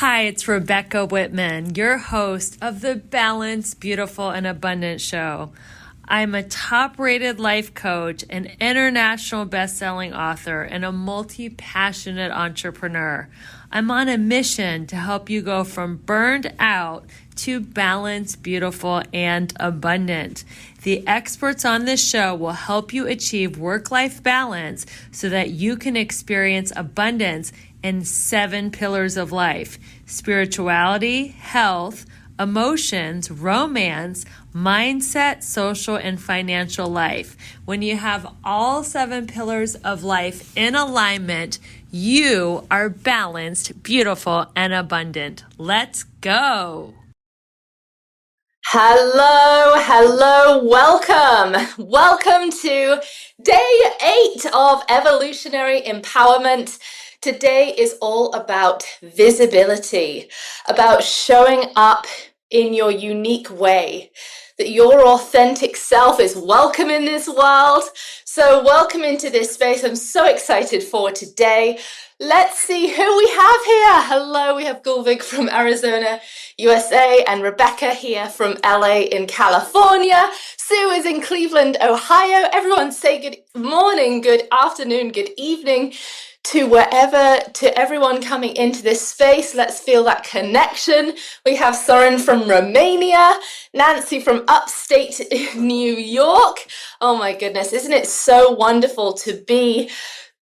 Hi, it's Rebecca Whitman, your host of the Balanced, Beautiful, and Abundant Show. I'm a top-rated life coach, an international best-selling author, and a multi-passionate entrepreneur. I'm on a mission to help you go from burned out to balanced, beautiful, and abundant. The experts on this show will help you achieve work-life balance so that you can experience abundance in 7 pillars of life: spirituality, health, emotions, romance, mindset, social, and financial life. When you have all 7 pillars of life in alignment, you are balanced, beautiful, and abundant. Let's go. Hello, welcome to day 8 of Evolutionary Empowerment. Today is all about visibility, about showing up in your unique way, that your authentic self is welcome in this world. So welcome into this space. I'm so excited for today. Let's see who we have here. Hello, we have Gulvig from Arizona, USA, and Rebecca here from LA in California. Sue is in Cleveland, Ohio. Everyone say good morning, good afternoon, good evening to everyone coming into this space. Let's feel that connection. We have Soren from Romania, Nancy from upstate New York. Oh my goodness, isn't it so wonderful to be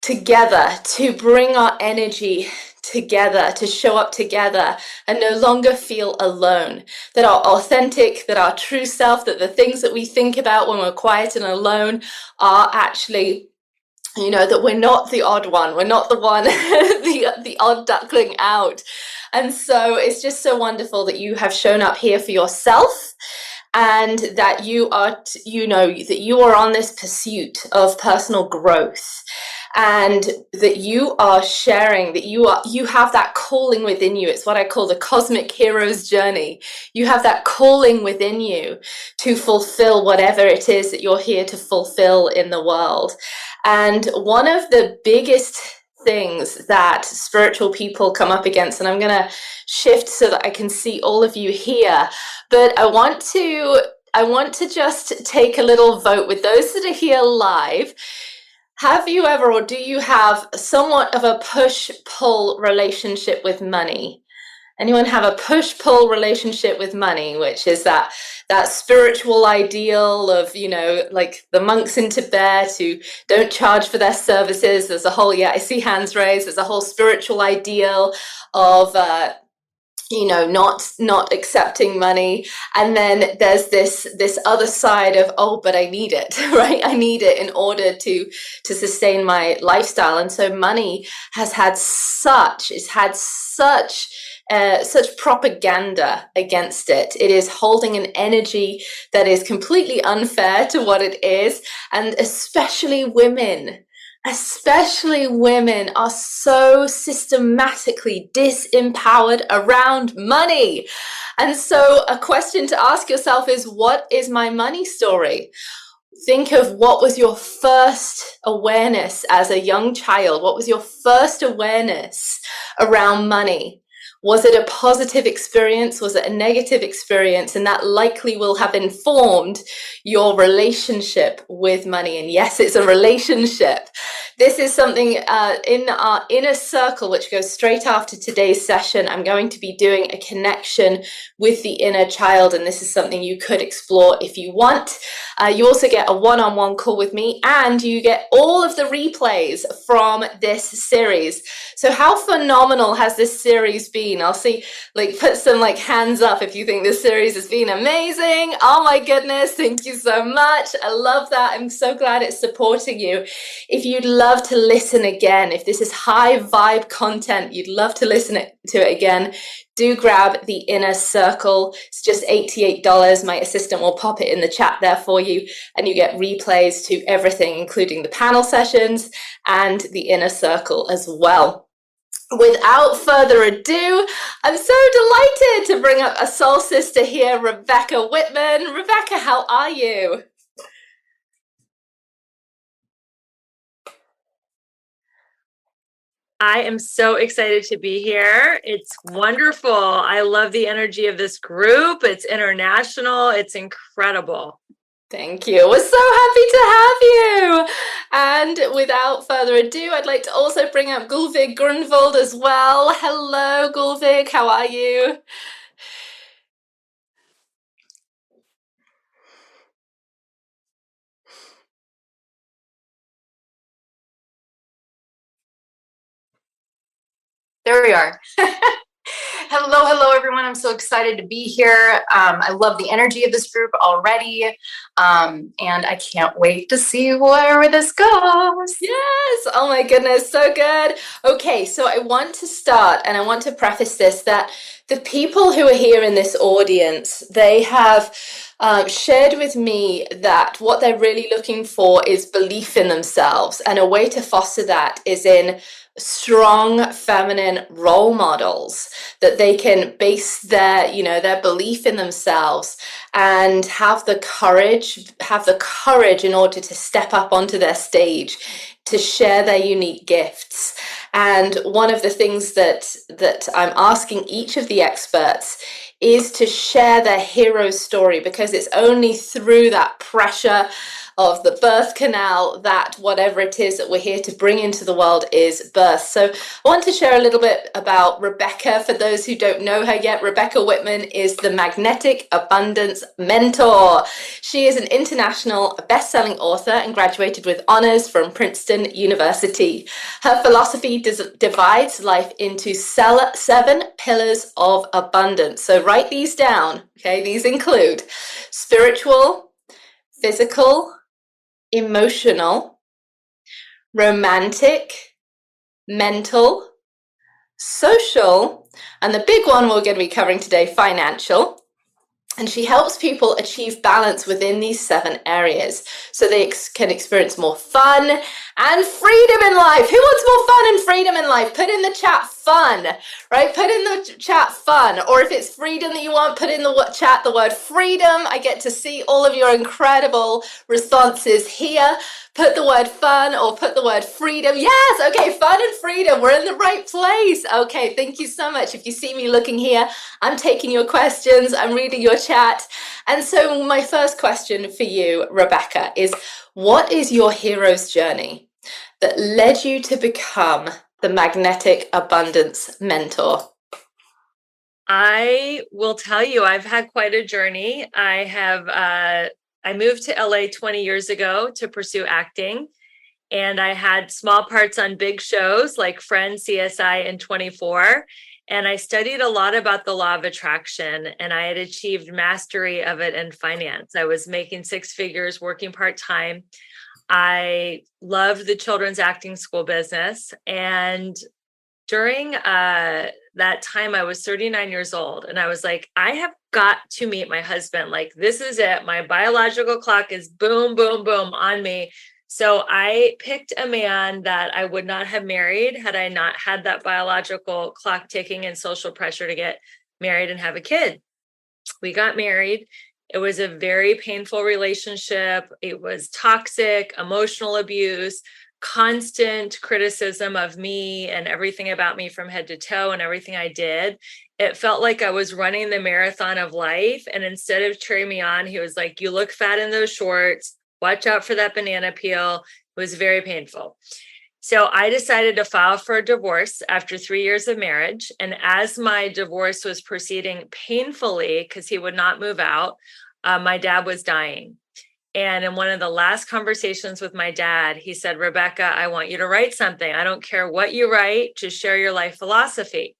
together, to bring our energy together, to show up together and no longer feel alone, that our authentic, that our true self, that the things that we think about when we're quiet and alone are actually, that we're not the odd one. We're not the one, the odd duckling out. And so it's just so wonderful that you have shown up here for yourself, and that you are, that you are on this pursuit of personal growth, and that you are sharing, that you have that calling within you. It's what I call the cosmic hero's journey. You have that calling within you to fulfill whatever it is that you're here to fulfill in the world. And one of the biggest things that spiritual people come up against, and I'm going to shift so that I can see all of you here, but I want to just take a little vote with those that are here live. Have you ever, or do you have somewhat of a push-pull relationship with money? Anyone have a push-pull relationship with money, which is that spiritual ideal of, like the monks in Tibet who don't charge for their services? There's a whole, I see hands raised. There's a whole spiritual ideal of, not accepting money. And then there's this other side of, oh, but I need it, right? I need it in order to sustain my lifestyle. And so money has had such propaganda against it. It is holding an energy that is completely unfair to what it is. And especially women are so systematically disempowered around money. And so a question to ask yourself is, what is my money story? Think of what was your first awareness as a young child? What was your first awareness around money? Was it a positive experience? Was it a negative experience? And that likely will have informed your relationship with money. And yes, it's a relationship. This is something in our inner circle, which goes straight after today's session. I'm going to be doing a connection with the inner child. And this is something you could explore if you want. You also get a one-on-one call with me, and you get all of the replays from this series. So how phenomenal has this series been? I'll see, put some hands up if you think this series has been amazing. Oh my goodness, thank you so much. I love that. I'm so glad it's supporting you. If you'd love to listen again, if this is high vibe content, you'd love to listen to it again, do grab the inner circle. It's just $88. My assistant will pop it in the chat there for you, and you get replays to everything, including the panel sessions and the inner circle as well. Without further ado, I'm so delighted to bring up a soul sister here, Rebecca Whitman. Rebecca, how are you? I am so excited to be here. It's wonderful. I love the energy of this group. It's international. It's incredible. Thank you. We're so happy to have you. And without further ado, I'd like to also bring up Gulvig Grunwald as well. Hello, Gulvig. How are you? There we are. Hello, everyone. I'm so excited to be here. I love the energy of this group already. And I can't wait to see where this goes. Yes. Oh my goodness. So good. Okay. So I want to start and I want to preface this that the people who are here in this audience, they have shared with me that what they're really looking for is belief in themselves. And a way to foster that is in strong feminine role models that they can base their belief in themselves and have the courage in order to step up onto their stage to share their unique gifts. And one of the things that I'm asking each of the experts is to share their hero story, because it's only through that pressure of the birth canal that whatever it is that we're here to bring into the world is birth. So I want to share a little bit about Rebecca. For those who don't know her yet, Rebecca Whitman is the Magnetic Abundance Mentor. She is an international best-selling author and graduated with honors from Princeton University. Her philosophy divides life into 7 pillars of abundance. So write these down, okay? These include spiritual, physical, emotional, romantic, mental, social, and the big one we're going to be covering today, financial. And she helps people achieve balance within these 7 areas so they can experience more fun and freedom in life. Who wants more fun and freedom in life? Put in the chat fun, right? Put in the chat fun. Or if it's freedom that you want, put in the chat the word freedom. I get to see all of your incredible responses here. Put the word fun or put the word freedom. Yes, okay, fun and freedom. We're in the right place. Okay, thank you so much. If you see me looking here, I'm taking your questions. I'm reading your chat. And so my first question for you, Rebecca, is what is your hero's journey that led you to become the Magnetic Abundance Mentor? I will tell you, I've had quite a journey. I moved to LA 20 years ago to pursue acting, and I had small parts on big shows like Friends, CSI, and 24. And I studied a lot about the law of attraction, and I had achieved mastery of it in finance. I was making 6 figures, working part-time. I loved the children's acting school business. And during that time, I was 39 years old, and I was like, I have got to meet my husband. Like, this is it. My biological clock is boom, boom, boom on me. So I picked a man that I would not have married had I not had that biological clock ticking and social pressure to get married and have a kid. We got married. It was a very painful relationship. It was toxic, emotional abuse, constant criticism of me and everything about me from head to toe and everything I did. It felt like I was running the marathon of life. And instead of cheering me on, he was like, you look fat in those shorts. Watch out for that banana peel. It was very painful. So I decided to file for a divorce after 3 years of marriage. And as my divorce was proceeding painfully because he would not move out, my dad was dying. And in one of the last conversations with my dad, he said, Rebecca, I want you to write something. I don't care what you write, just share your life philosophy.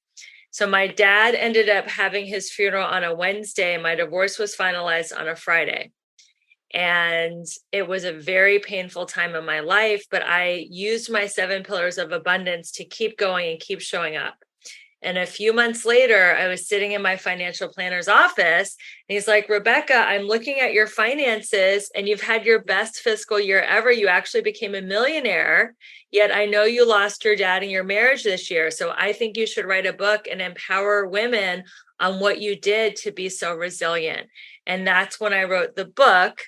So my dad ended up having his funeral on a Wednesday. My divorce was finalized on a Friday. And it was a very painful time in my life, but I used my 7 pillars of abundance to keep going and keep showing up. And a few months later, I was sitting in my financial planner's office, and he's like, Rebecca, I'm looking at your finances, and you've had your best fiscal year ever. You actually became a millionaire, yet I know you lost your dad in your marriage this year. So I think you should write a book and empower women on what you did to be so resilient. And that's when I wrote the book,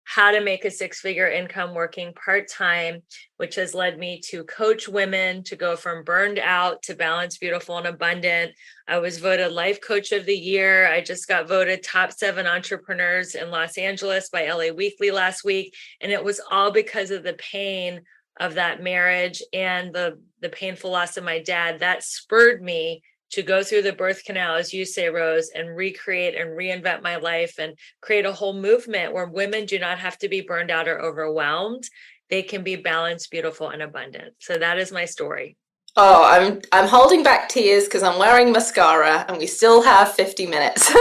how to make a six-figure income working part-time, which has led me to coach women to go from burned out to balanced, beautiful, and abundant. I was voted Life Coach of the Year. I just got voted top 7 entrepreneurs in Los Angeles by LA Weekly last week. And it was all because of the pain of that marriage and the painful loss of my dad. That spurred me to go through the birth canal, as you say, Rose, and recreate and reinvent my life and create a whole movement where women do not have to be burned out or overwhelmed. They can be balanced, beautiful, and abundant. So that is my story. Oh, I'm holding back tears because I'm wearing mascara and we still have 50 minutes.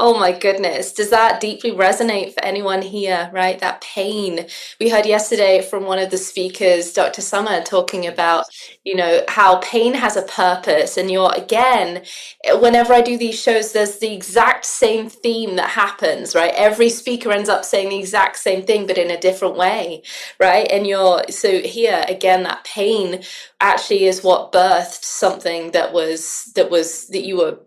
Oh my goodness. Does that deeply resonate for anyone here, right? That pain. We heard yesterday from one of the speakers, Dr. Summer, talking about, how pain has a purpose. And again, whenever I do these shows, there's the exact same theme that happens, right? Every speaker ends up saying the exact same thing, but in a different way, right? And so here, again, that pain actually is what birthed something that you were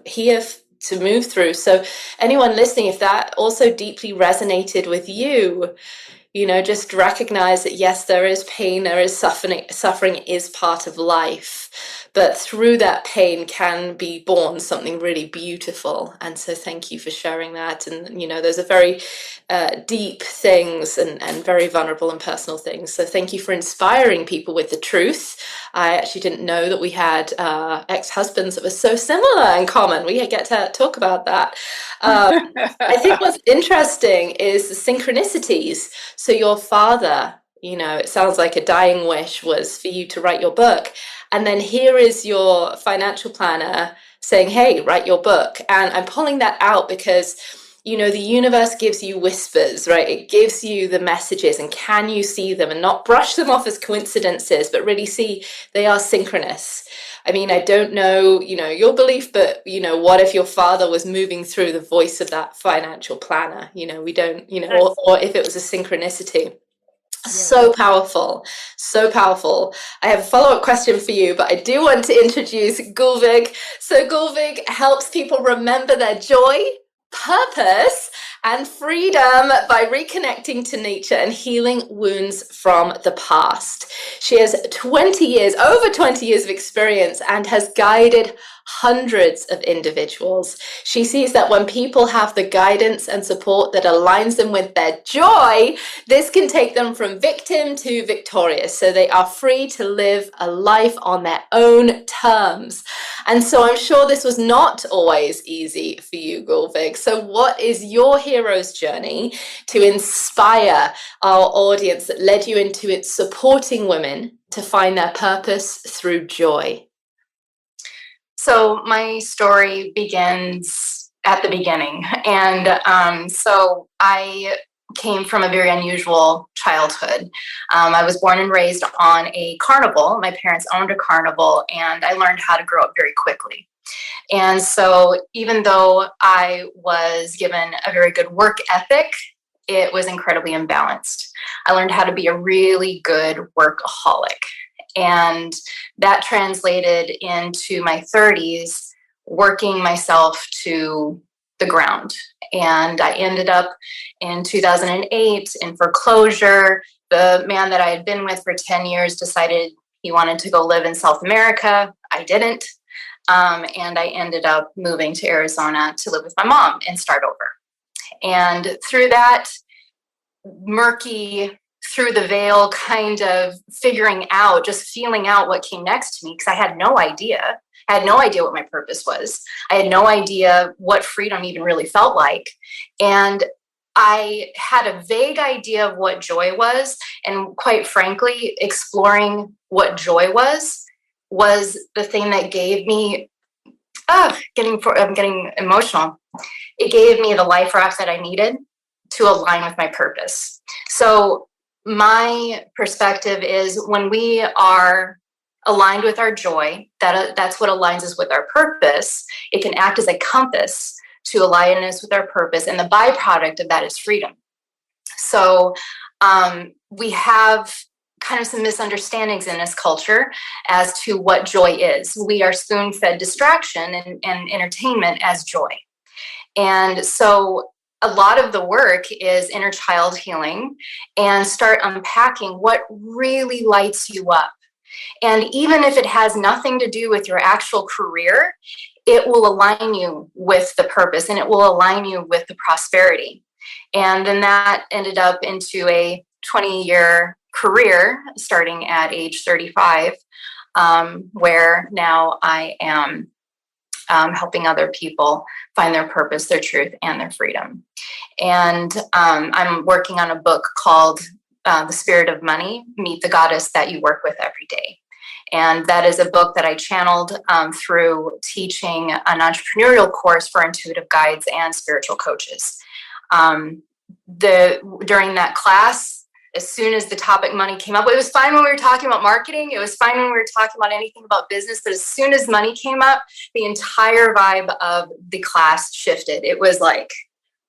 here to move through. So anyone listening, if that also deeply resonated with you, just recognize that yes, there is pain, there is suffering is part of life, but through that pain can be born something really beautiful. And so thank you for sharing that. And those are very deep things and very vulnerable and personal things. So thank you for inspiring people with the truth. I actually didn't know that we had ex-husbands that were so similar in common. We get to talk about that. I think what's interesting is the synchronicities. So your father, it sounds like a dying wish was for you to write your book. And then here is your financial planner saying, hey, write your book. And I'm pulling that out because the universe gives you whispers, right? It gives you the messages, and can you see them and not brush them off as coincidences, but really see they are synchronous. I mean, I don't know, your belief, but, what if your father was moving through the voice of that financial planner? We don't, or if it was a synchronicity. Yeah. So powerful, so powerful. I have a follow-up question for you, but I do want to introduce Gulvig. So Gulvig helps people remember their joy, purpose, and freedom by reconnecting to nature and healing wounds from the past. She has over 20 years of experience and has guided hundreds of individuals. She sees that when people have the guidance and support that aligns them with their joy, this can take them from victim to victorious. So they are free to live a life on their own terms. And so I'm sure this was not always easy for you, Gulvig. So what is your hero's journey to inspire our audience that led you into it supporting women to find their purpose through joy? So my story begins at the beginning. And so I came from a very unusual childhood. I was born and raised on a carnival. My parents owned a carnival, and I learned how to grow up very quickly. And so even though I was given a very good work ethic, it was incredibly imbalanced. I learned how to be a really good workaholic. And that translated into my 30s, working myself to the ground. And I ended up in 2008 in foreclosure. The man that I had been with for 10 years decided he wanted to go live in South America. I didn't. And I ended up moving to Arizona to live with my mom and start over. And through that murky, through the veil kind of feeling out what came next to me, because I had no idea. I had no idea what my purpose was. I had no idea what freedom even really felt like. And I had a vague idea of what joy was. And quite frankly, exploring what joy was the thing that gave me, I'm getting emotional. It gave me the life raft that I needed to align with my purpose. So my perspective is when we are aligned with our joy, that's what aligns us with our purpose. It can act as a compass to align us with our purpose. And the byproduct of that is freedom. So we have kind of some misunderstandings in this culture as to what joy is. We are spoon-fed distraction and entertainment as joy. And so a lot of the work is inner child healing and start unpacking what really lights you up. And even if it has nothing to do with your actual career, it will align you with the purpose and it will align you with the prosperity. And then that ended up into a 20-year career starting at age 35, where now I am helping other people find their purpose, their truth, and their freedom. And I'm working on a book called The Spirit of Money, Meet the Goddess That You Work With Every Day. And that is a book that I channeled through teaching an entrepreneurial course for intuitive guides and spiritual coaches. During that class, as soon as the topic money came up, it was fine when we were talking about marketing. It was fine when we were talking about anything about business. But as soon as money came up, the entire vibe of the class shifted. It was like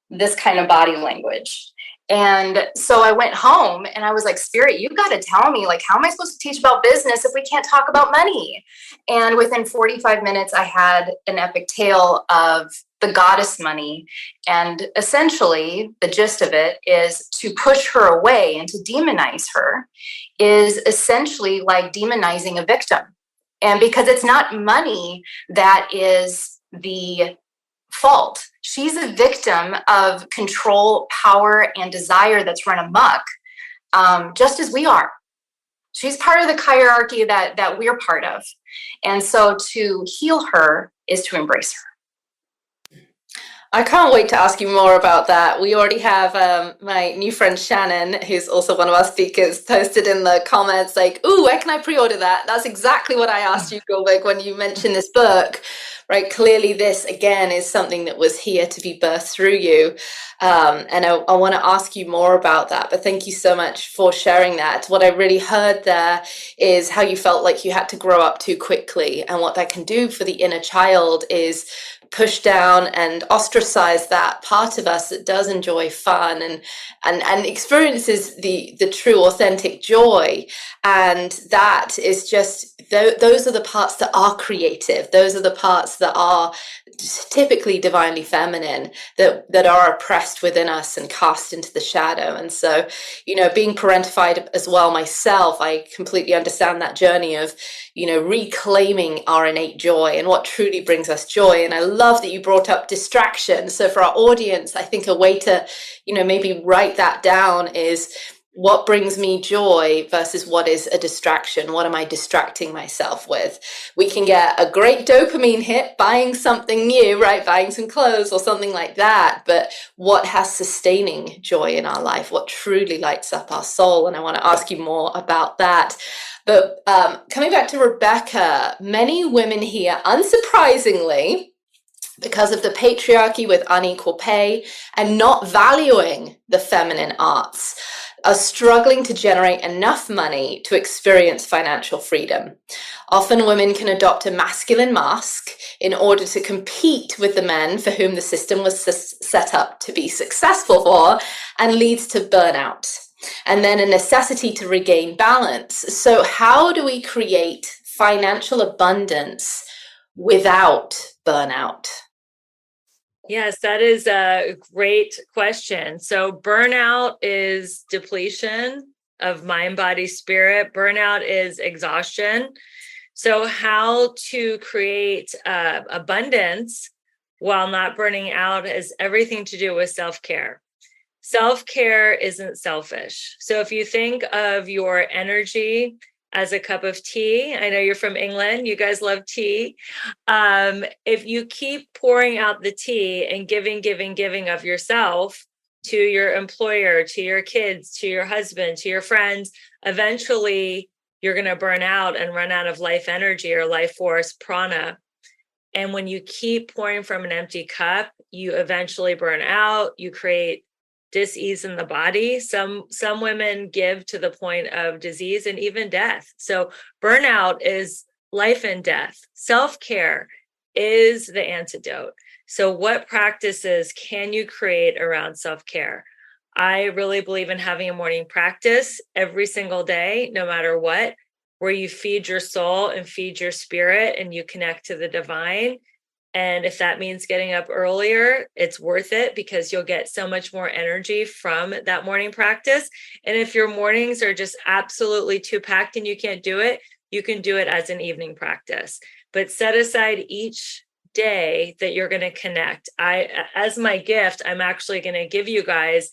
this kind of body language. And so I went home and I was like, Spirit, you got to tell me, like, how am I supposed to teach about business if we can't talk about money? And within 45 minutes, I had an epic tale of the goddess money. And essentially, the gist of it is to push her away and to demonize her is essentially like demonizing a victim. And because it's not money that is the fault. She's a victim of control, power, and desire that's run amok, just as we are. She's part of the hierarchy that we're part of. And so to heal her is to embrace her. I can't wait to ask you more about that. We already have my new friend Shannon, who's also one of our speakers, posted in the comments like, ooh, where can I pre-order that? That's exactly what I asked you, Gulbeg, when you mentioned this book, right? Clearly this, again, is something that was here to be birthed through you. And I want to ask you more about that, but thank you so much for sharing that. What I really heard there is how you felt like you had to grow up too quickly, and what that can do for the inner child is push down and ostracize that part of us that does enjoy fun and experiences the true authentic joy. And that is just, those are the parts that are creative. Those are the parts that are typically divinely feminine, that are oppressed within us and cast into the shadow. And so, you know, being parentified as well myself, I completely understand that journey of, you know, reclaiming our innate joy and what truly brings us joy. And I love that you brought up distraction. So for our audience, I think a way to, you know, maybe write that down is, what brings me joy versus what is a distraction? What am I distracting myself with? We can get a great dopamine hit buying something new, right? Buying some clothes or something like that. But what has sustaining joy in our life? What truly lights up our soul? And I want to ask you more about that. But coming back to Rebecca, many women here, unsurprisingly, because of the patriarchy with unequal pay and not valuing the feminine arts, are struggling to generate enough money to experience financial freedom. Often women can adopt a masculine mask in order to compete with the men for whom the system was set up to be successful for, and leads to burnout. And then a necessity to regain balance. So how do we create financial abundance without burnout? Yes, that is a great question. So burnout is depletion of mind, body, spirit. Burnout is exhaustion. So how to create abundance while not burning out has everything to do with self-care. Self-care isn't selfish. So if you think of your energy as a cup of tea, I know you're from England, you guys love tea. If you keep pouring out the tea and giving of yourself to your employer, to your kids, to your husband, to your friends, eventually you're going to burn out and run out of life energy or life force, prana. And when you keep pouring from an empty cup, you eventually burn out. You create dis-ease in the body. Some women give to the point of disease and even death. So burnout is life and death. Self-care is the antidote. So what practices can you create around self-care? I really believe in having a morning practice every single day, no matter what, where you feed your soul and feed your spirit and you connect to the divine. And if that means getting up earlier, it's worth it because you'll get so much more energy from that morning practice. And if your mornings are just absolutely too packed and you can't do it, you can do it as an evening practice. But set aside each day that you're going to connect. As my gift, I'm actually going to give you guys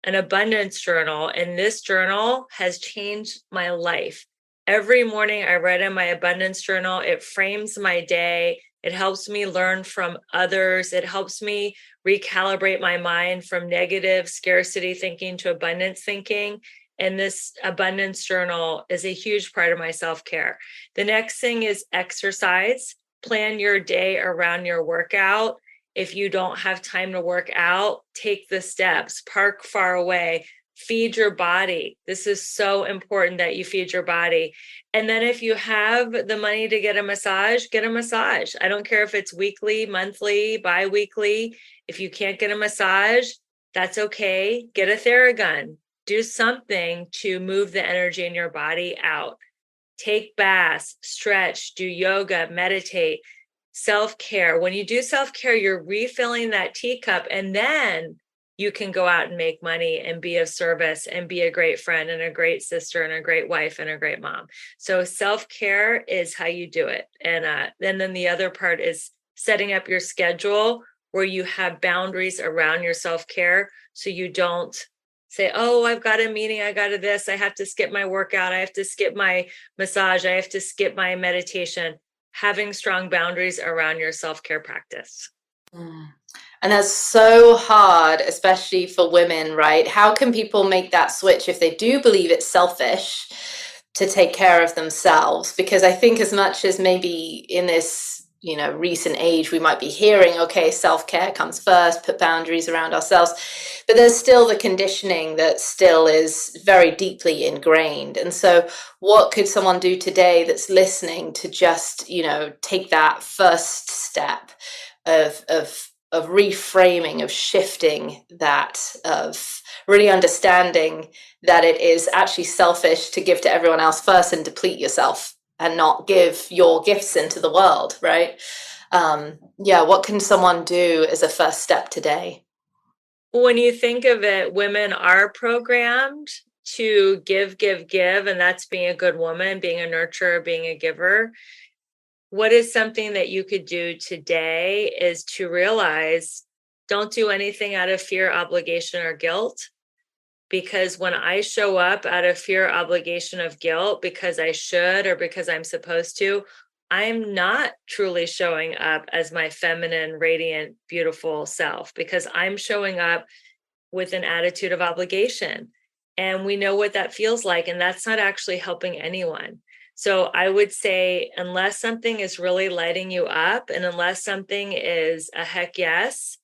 an abundance journal, and this journal has changed my life. Every morning I write in my abundance journal. It frames my day. It helps me learn from others. It helps me recalibrate my mind from negative scarcity thinking to abundance thinking. And this abundance journal is a huge part of my self-care. The next thing is exercise. Plan your day around your workout. If you don't have time to work out, take the steps, park far away, feed your body. This is so important that you feed your body. And then if you have the money to get a massage, get a massage. I don't care if it's weekly, monthly, bi-weekly. If you can't get a massage, that's okay. Get a Theragun. Do something to move the energy in your body out. Take baths, stretch, do yoga, meditate. Self-care. When you do self-care, you're refilling that teacup, and then you can go out and make money and be of service and be a great friend and a great sister and a great wife and a great mom. So self-care is how you do it. And then the other part is setting up your schedule where you have boundaries around your self-care, so you don't say, oh, I've got a meeting, I got to this, I have to skip my workout, I have to skip my massage, I have to skip my meditation. Having strong boundaries around your self-care practice. And that's so hard, especially for women, right? How can people make that switch if they do believe it's selfish to take care of themselves? Because I think as much as maybe in this, recent age, we might be hearing, okay, self-care comes first, put boundaries around ourselves, but there's still the conditioning that still is very deeply ingrained. And so what could someone do today that's listening to just, take that first step of reframing, of shifting that, of really understanding that it is actually selfish to give to everyone else first and deplete yourself and not give your gifts into the world, right? What can someone do as a first step today? When you think of it, women are programmed to give, and that's being a good woman, being a nurturer, being a giver. What is something that you could do today is to realize, don't do anything out of fear, obligation, or guilt. Because when I show up out of fear, obligation, of guilt, because I should or because I'm supposed to, I'm not truly showing up as my feminine, radiant, beautiful self, because I'm showing up with an attitude of obligation. And we know what that feels like. And that's not actually helping anyone. So I would say, unless something is really lighting you up, and unless something is a heck yes,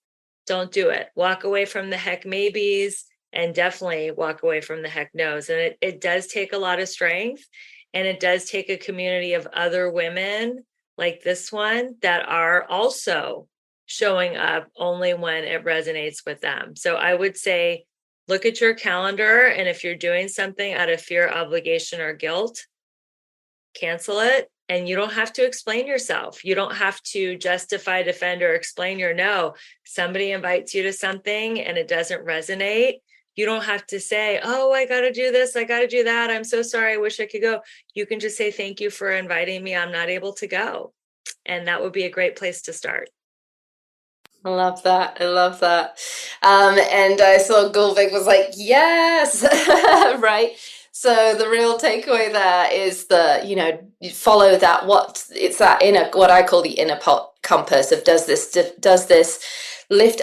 don't do it. Walk away from the heck maybes, and definitely walk away from the heck no's. And it does take a lot of strength, and it does take a community of other women like this one that are also showing up only when it resonates with them. So I would say, look at your calendar, and if you're doing something out of fear, obligation, or guilt, cancel it. And you don't have to explain yourself. You don't have to justify, defend, or explain your no. Somebody invites you to something and it doesn't resonate. You don't have to say, oh, I got to do this, I got to do that, I'm so sorry, I wish I could go. You can just say, thank you for inviting me, I'm not able to go. And that would be a great place to start. I love that. I love that. And I saw Gulvik was like, yes, right? So the real takeaway there is that, you follow that, it's that inner, what I call the inner compass of does this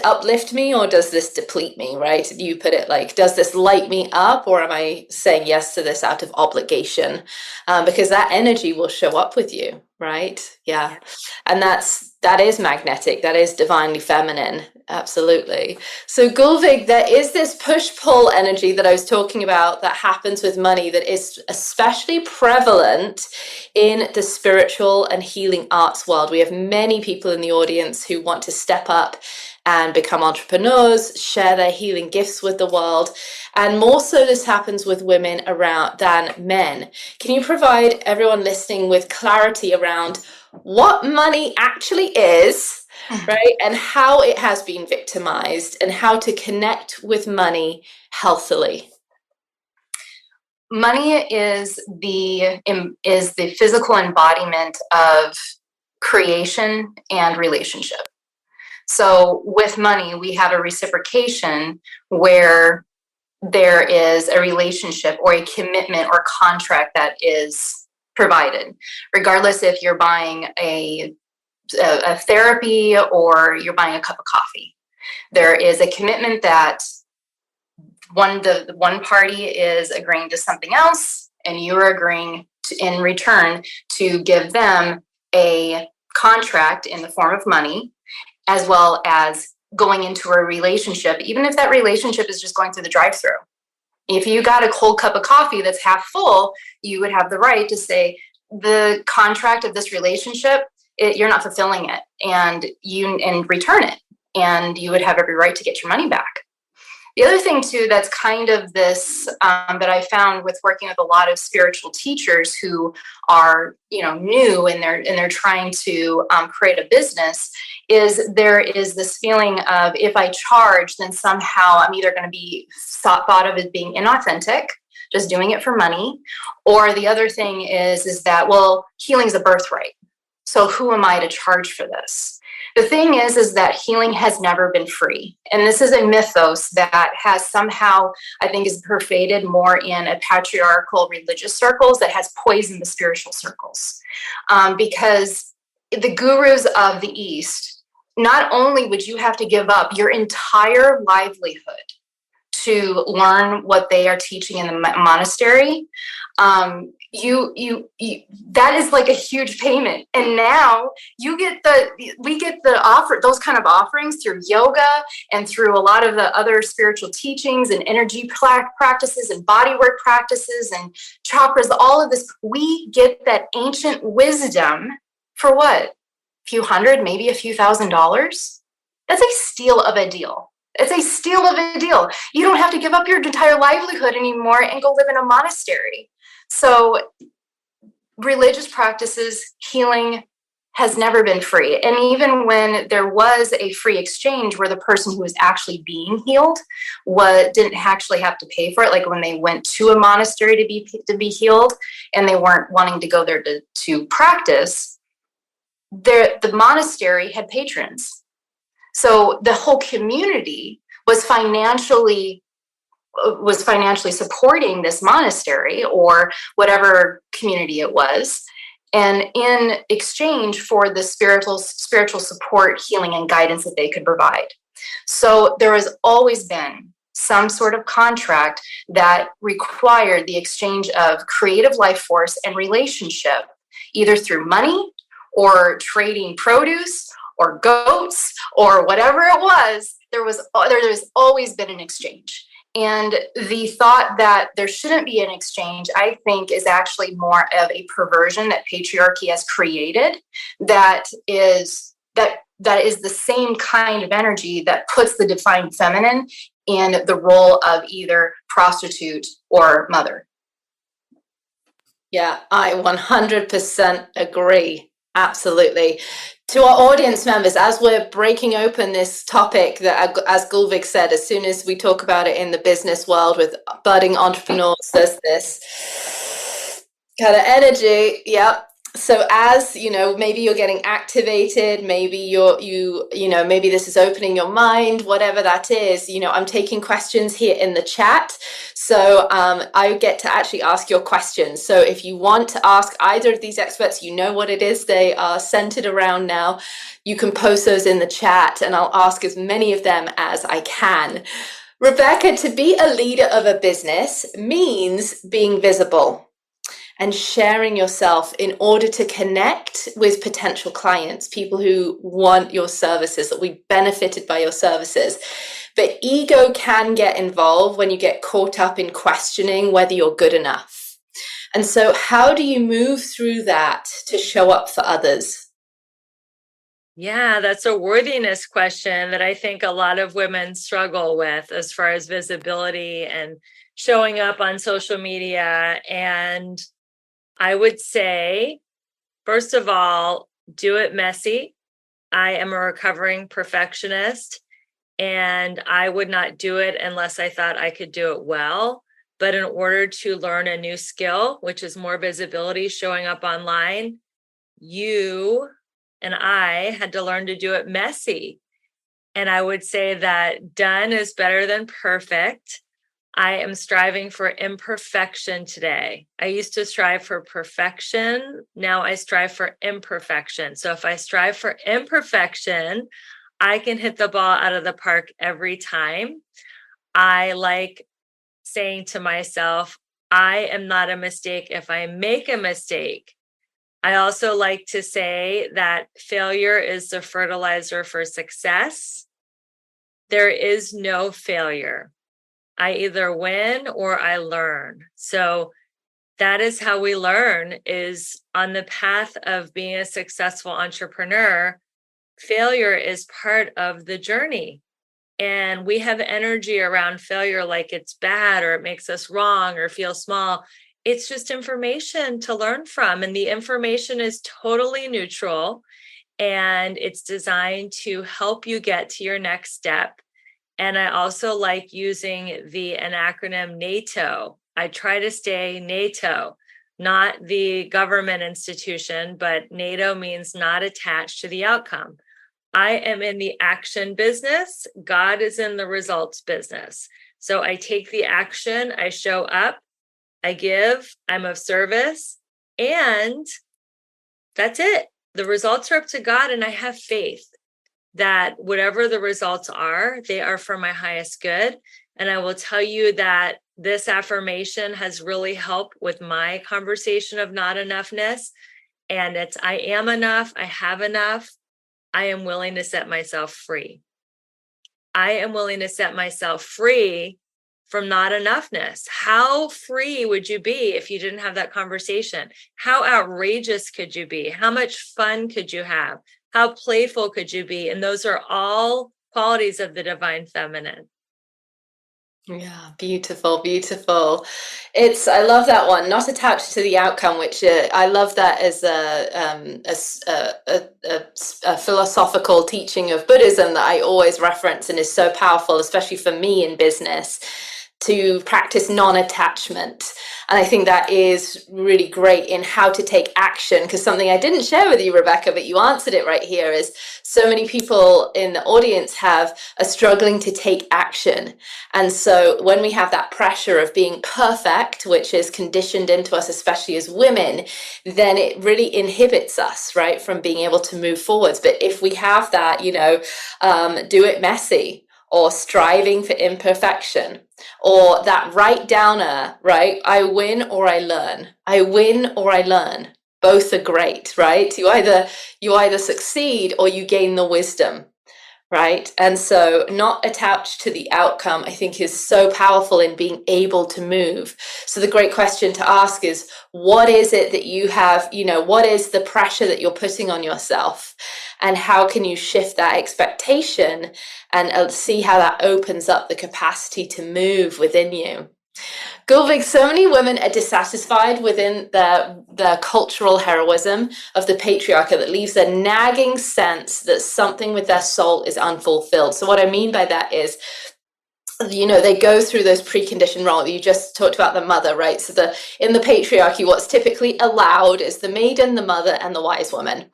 uplift me, or does this deplete me, right? You put it like, does this light me up, or am I saying yes to this out of obligation? Because that energy will show up with you, right? Yeah. And that is magnetic, that is divinely feminine, absolutely. So Gulvik, there is this push-pull energy that I was talking about that happens with money that is especially prevalent in the spiritual and healing arts world. We have many people in the audience who want to step up and become entrepreneurs, share their healing gifts with the world. And more so this happens with women around than men. Can you provide everyone listening with clarity around what money actually is, right? And how it has been victimized, and how to connect with money healthily. Money is the physical embodiment of creation and relationship. So with money, we have a reciprocation where there is a relationship or a commitment or contract that is provided, regardless if you're buying a therapy or you're buying a cup of coffee. There is a commitment that the one party is agreeing to something else, and you're agreeing in return to give them a contract in the form of money, as well as going into a relationship, even if that relationship is just going through the drive-through. If you got a cold cup of coffee that's half full, you would have the right to say, the contract of this relationship, you're not fulfilling it, and return it, and you would have every right to get your money back. The other thing too, that's kind of this that I found with working with a lot of spiritual teachers who are, new and they're trying to create a business, is there is this feeling of, if I charge, then somehow I'm either going to be thought of as being inauthentic, just doing it for money, or the other thing is that, well, healing's a birthright, so who am I to charge for this? The thing is that healing has never been free. And this is a mythos that has somehow, I think, is pervaded more in a patriarchal religious circles that has poisoned the spiritual circles. Because the gurus of the East, not only would you have to give up your entire livelihood to learn what they are teaching in the monastery, that is like a huge payment. And now we get those kind of offerings through yoga and through a lot of the other spiritual teachings and energy practices and bodywork practices and chakras, all of this. We get that ancient wisdom for what? A few hundred, maybe a few $1,000s. That's a steal of a deal. It's a steal of a deal. You don't have to give up your entire livelihood anymore and go live in a monastery. So religious practices, healing has never been free. And even when there was a free exchange where the person who was actually being healed didn't actually have to pay for it, like when they went to a monastery to be healed and they weren't wanting to go there to practice, the monastery had patrons. So the whole community was financially supporting this monastery or whatever community it was, and in exchange for the spiritual support, healing, and guidance that they could provide. So there has always been some sort of contract that required the exchange of creative life force and relationship, either through money or trading produce or goats or whatever it was. There's always been an exchange. And the thought that there shouldn't be an exchange, I think, is actually more of a perversion that patriarchy has created, that is the same kind of energy that puts the divine feminine in the role of either prostitute or mother. Yeah, I 100% agree. Absolutely. To our audience members, as we're breaking open this topic, that, as Gulvik said, as soon as we talk about it in the business world with budding entrepreneurs, there's this kind of energy. Yeah. So as maybe you're getting activated, maybe maybe this is opening your mind, whatever that is. I'm taking questions here in the chat, so I get to actually ask your questions. So if you want to ask either of these experts, what it is they are centered around now, you can post those in the chat, and I'll ask as many of them as I can. Rebecca, to be a leader of a business means being visible and sharing yourself in order to connect with potential clients, people who want your services, that we benefited by your services. But ego can get involved when you get caught up in questioning whether you're good enough. And so how do you move through that to show up for others? Yeah, that's a worthiness question that I think a lot of women struggle with as far as visibility and showing up on social media. And I would say, first of all, do it messy. I am a recovering perfectionist, and I would not do it unless I thought I could do it well. But in order to learn a new skill, which is more visibility showing up online, you and I had to learn to do it messy. And I would say that done is better than perfect. I am striving for imperfection today. I used to strive for perfection. Now I strive for imperfection. So if I strive for imperfection, I can hit the ball out of the park every time. I like saying to myself, I am not a mistake if I make a mistake. I also like to say that failure is the fertilizer for success. There is no failure. I either win or I learn. So that is how we learn, is on the path of being a successful entrepreneur. Failure is part of the journey. And we have energy around failure like it's bad or it makes us wrong or feel small. It's just information to learn from. And the information is totally neutral, and it's designed to help you get to your next step. And I also like using an acronym NATO. I try to stay NATO, not the government institution, but NATO means not attached to the outcome. I am in the action business. God is in the results business. So I take the action, I show up, I give, I'm of service, and that's it. The results are up to God, and I have faith that whatever the results are, they are for my highest good. And I will tell you that this affirmation has really helped with my conversation of not enoughness. And it's, I am enough, I have enough, I am willing to set myself free. I am willing to set myself free from not enoughness. How free would you be if you didn't have that conversation? How outrageous could you be? How much fun could you have? How playful could you be? And those are all qualities of the divine feminine. Yeah, beautiful, beautiful. I love that one, not attached to the outcome, which I love that as a philosophical teaching of Buddhism that I always reference and is so powerful, especially for me in business, to practice non-attachment. And I think that is really great in how to take action, because something I didn't share with you, Rebecca, but you answered it right here, is so many people in the audience are struggling to take action. And so when we have that pressure of being perfect, which is conditioned into us, especially as women, then it really inhibits us, right, from being able to move forwards. But if we have that, do it messy, or striving for imperfection, or that right downer, right? I win or I learn. I win or I learn. Both are great, right? You either succeed or you gain the wisdom, right? And so not attached to the outcome, I think, is so powerful in being able to move. So the great question to ask is, what is it that you have, what is the pressure that you're putting on yourself? And how can you shift that expectation and see how that opens up the capacity to move within you? Gulvig, so many women are dissatisfied within their cultural heroism of the patriarchy that leaves a nagging sense that something with their soul is unfulfilled. So what I mean by that is, they go through those preconditioned roles. You just talked about the mother, right? So in the patriarchy, what's typically allowed is the maiden, the mother, and the wise woman.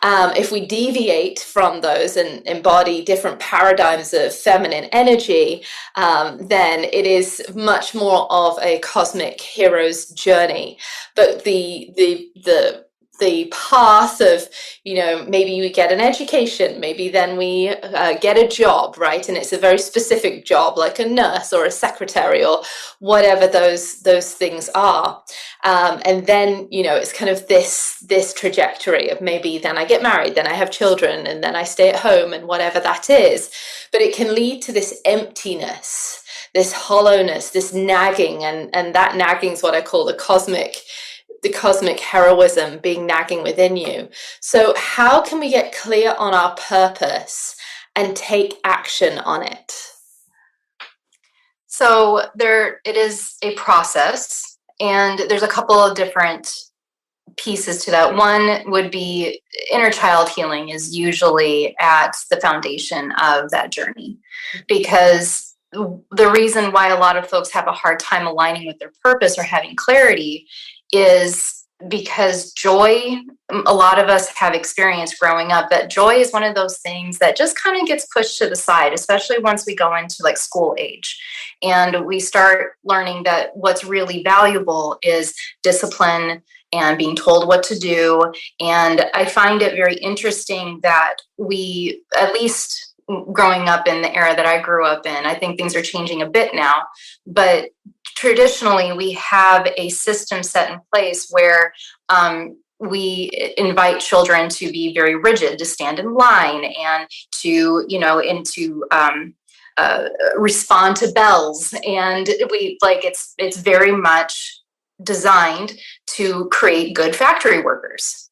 If we deviate from those and embody different paradigms of feminine energy, then it is much more of a cosmic hero's journey. But the path of, maybe we get an education, maybe then we get a job, right? And it's a very specific job, like a nurse or a secretary or whatever those things are. And then, it's kind of this trajectory of maybe then I get married, then I have children, and then I stay at home and whatever that is. But it can lead to this emptiness, this hollowness, this nagging, and that nagging is what I call the cosmic heroism, being nagging within you. So how can we get clear on our purpose and take action on it? So it is a process, and there's a couple of different pieces to that. One would be inner child healing is usually at the foundation of that journey, because the reason why a lot of folks have a hard time aligning with their purpose or having clarity is because joy, a lot of us have experienced growing up that joy is one of those things that just kind of gets pushed to the side, especially once we go into like school age and we start learning that what's really valuable is discipline and being told what to do. And I find it very interesting that we, at least growing up in the era that I grew up in, I think things are changing a bit now, but traditionally we have a system set in place where we invite children to be very rigid, to stand in line and to, respond to bells. And we like, it's very much designed to create good factory workers.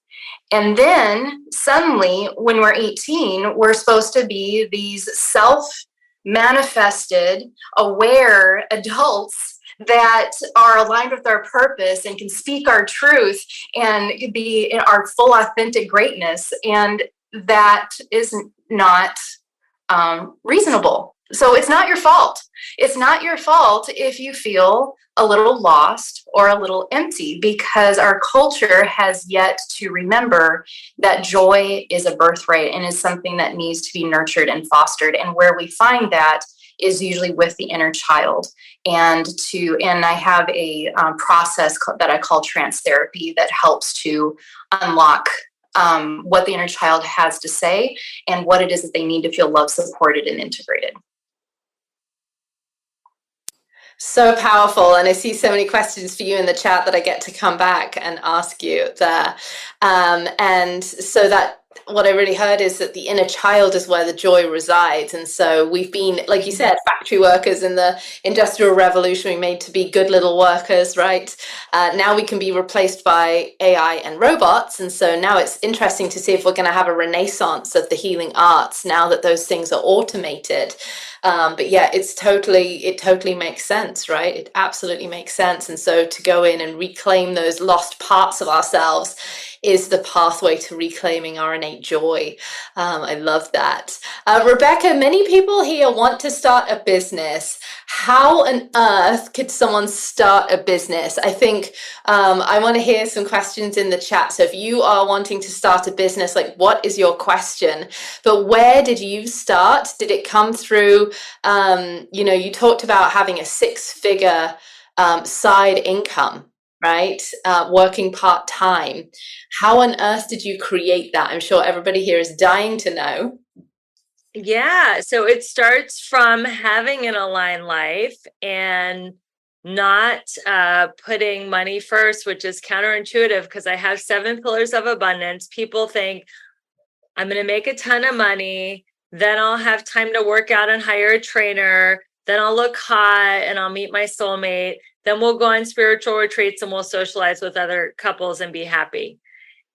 And then suddenly, when we're 18, we're supposed to be these self-manifested, aware adults that are aligned with our purpose and can speak our truth and be in our full authentic greatness. And that is not reasonable. So it's not your fault. It's not your fault if you feel a little lost or a little empty, because our culture has yet to remember that joy is a birthright and is something that needs to be nurtured and fostered. And where we find that is usually with the inner child. And I have a process that I call trance therapy that helps to unlock what the inner child has to say and what it is that they need to feel loved, supported, and integrated. So powerful. And I see so many questions for you in the chat that I get to come back and ask you there. And so that what I really heard is that the inner child is where the joy resides. And so we've been, like you said, factory workers in the Industrial Revolution, we made to be good little workers, right? Now we can be replaced by AI and robots. And so now it's interesting to see if we're going to have a renaissance of the healing arts now that those things are automated. But yeah, it totally makes sense, right? It absolutely makes sense. And so to go in and reclaim those lost parts of ourselves is the pathway to reclaiming our innate joy. I love that. Rebecca, many people here want to start a business. How on earth could someone start a business? I think I want to hear some questions in the chat. So if you are wanting to start a business, like what is your question? But where did you start? Did it come through, you talked about having a 6-figure side income, right? Working part-time. How on earth did you create that? I'm sure everybody here is dying to know. Yeah, so it starts from having an aligned life and not putting money first, which is counterintuitive because I have 7 pillars of abundance. People think I'm going to make a ton of money, then I'll have time to work out and hire a trainer, then I'll look hot and I'll meet my soulmate, then we'll go on spiritual retreats and we'll socialize with other couples and be happy.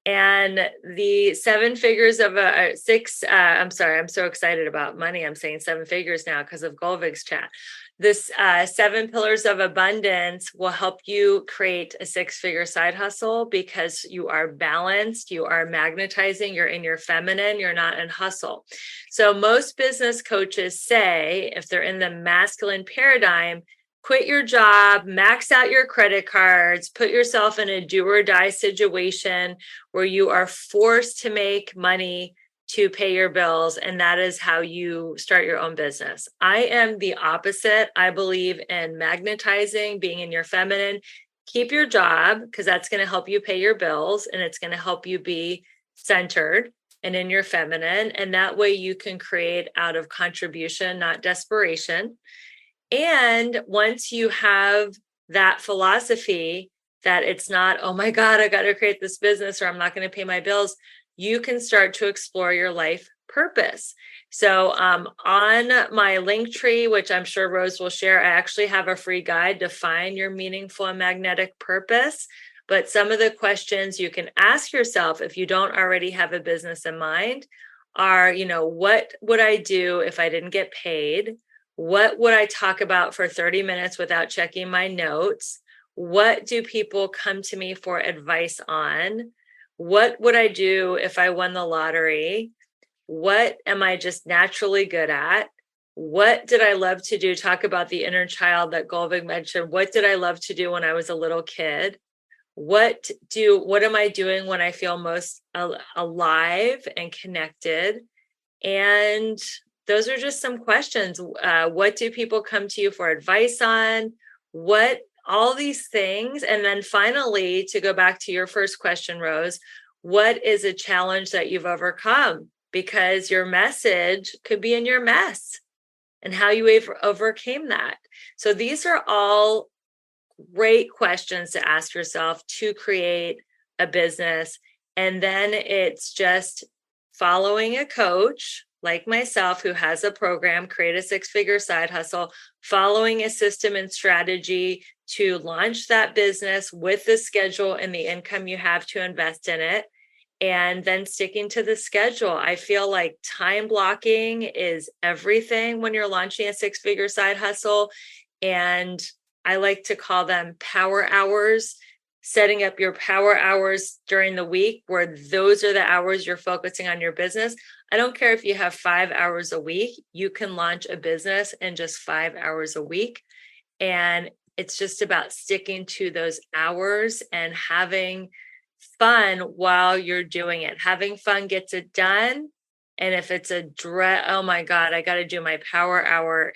And the 7 figures of I'm so excited about money. I'm saying 7 figures now because of Golvig's chat. This 7 pillars of abundance will help you create a 6-figure side hustle because you are balanced, you are magnetizing, you're in your feminine, you're not in hustle. So most business coaches say, if they're in the masculine paradigm, quit your job, max out your credit cards, put yourself in a do or die situation where you are forced to make money to pay your bills. And that is how you start your own business. I am the opposite. I believe in magnetizing, being in your feminine. Keep your job because that's going to help you pay your bills and it's going to help you be centered and in your feminine. And that way you can create out of contribution, not desperation. And once you have that philosophy that it's not, oh my God, I got to create this business or I'm not going to pay my bills, you can start to explore your life purpose. So on my link tree, which I'm sure Rose will share, I actually have a free guide to find your meaningful and magnetic purpose. But some of the questions you can ask yourself if you don't already have a business in mind are, what would I do if I didn't get paid? What would I talk about for 30 minutes without checking my notes? What do people come to me for advice on? What would I do if I won the lottery? What am I just naturally good at? What did I love to do? Talk about the inner child that Golvig mentioned. What did I love to do when I was a little kid? What am I doing when I feel most alive and connected? And those are just some questions. What do people come to you for advice on? All these things. And then finally, to go back to your first question, Rose, what is a challenge that you've overcome? Because your message could be in your mess and how you overcame that. So these are all great questions to ask yourself to create a business. And then it's just following a coach like myself who has a program, Create a Six-Figure Side Hustle, following a system and strategy to launch that business with the schedule and the income you have to invest in it, and then sticking to the schedule. I feel like time blocking is everything when you're launching a six-figure side hustle. And I like to call them power hours, setting up your power hours during the week where those are the hours you're focusing on your business. I don't care if you have 5 hours a week, you can launch a business in just 5 hours a week. And it's just about sticking to those hours and having fun while you're doing it. Having fun gets it done. And if it's oh my God, I got to do my power hour,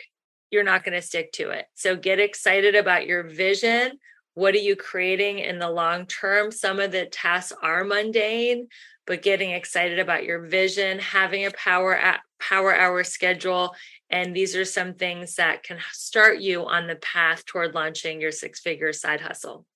you're not going to stick to it. So get excited about your vision. What are you creating in the long term? Some of the tasks are mundane, but getting excited about your vision, having a power hour schedule. And these are some things that can start you on the path toward launching your six-figure side hustle.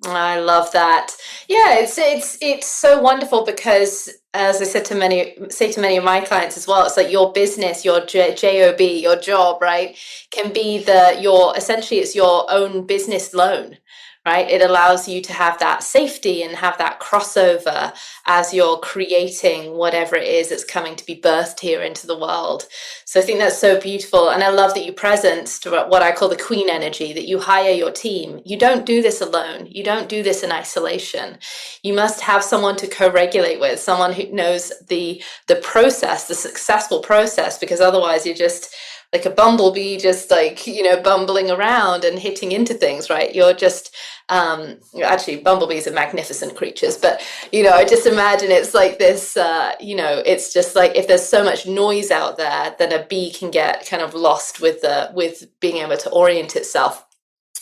I love that. Yeah, it's so wonderful because, as I say to many of my clients as well, it's like your business, your job, your job, right, can be essentially it's your own business loan, right? It allows you to have that safety and have that crossover as you're creating whatever it is that's coming to be birthed here into the world. So I think that's so beautiful. And I love that you presenced what I call the queen energy, that you hire your team. You don't do this alone. You don't do this in isolation. You must have someone to co-regulate with, someone who knows the process, the successful process, because otherwise you're just like a bumblebee, just like, bumbling around and hitting into things, right? You're just, actually, bumblebees are magnificent creatures, but, I just imagine it's like this, it's just like if there's so much noise out there, then a bee can get kind of lost with being able to orient itself.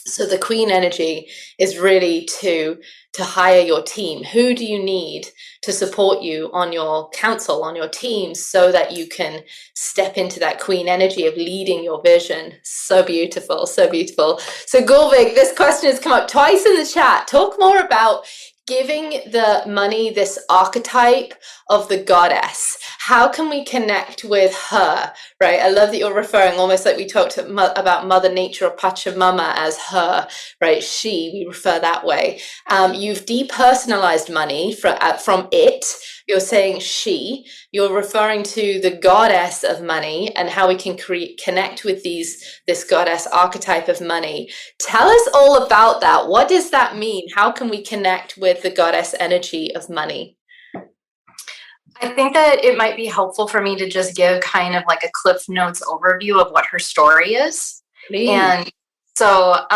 So the queen energy is really to hire your team. Who do you need to support you on your council, on your team, so that you can step into that queen energy of leading your vision? So beautiful, so beautiful. So Golvig, this question has come up twice in the chat. Talk more about giving the money this archetype of the goddess. How can we connect with her, right? I love that you're referring almost like we talked about Mother Nature or Pachamama as her, right? She, we refer that way. You've depersonalized money from it. You're saying she. You're referring to the goddess of money and how we can connect with this goddess archetype of money. Tell us all about that. What does that mean? How can we connect with the goddess energy of money? I think that it might be helpful for me to just give kind of like a Cliff Notes overview of what her story is. Please. And so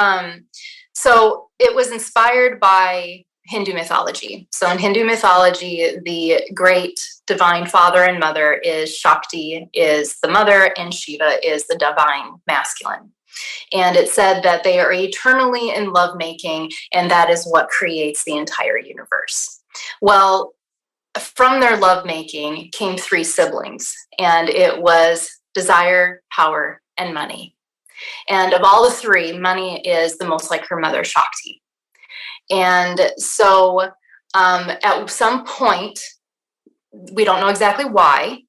it was inspired by Hindu mythology. So in Hindu mythology, the great divine father and mother is Shakti, is the mother, and Shiva is the divine masculine. And it said that they are eternally in lovemaking, and that is what creates the entire universe. Well, from their lovemaking came 3 siblings, and it was desire, power, and money. And of all the 3, money is the most like her mother, Shakti. And so at some point, we don't know exactly why,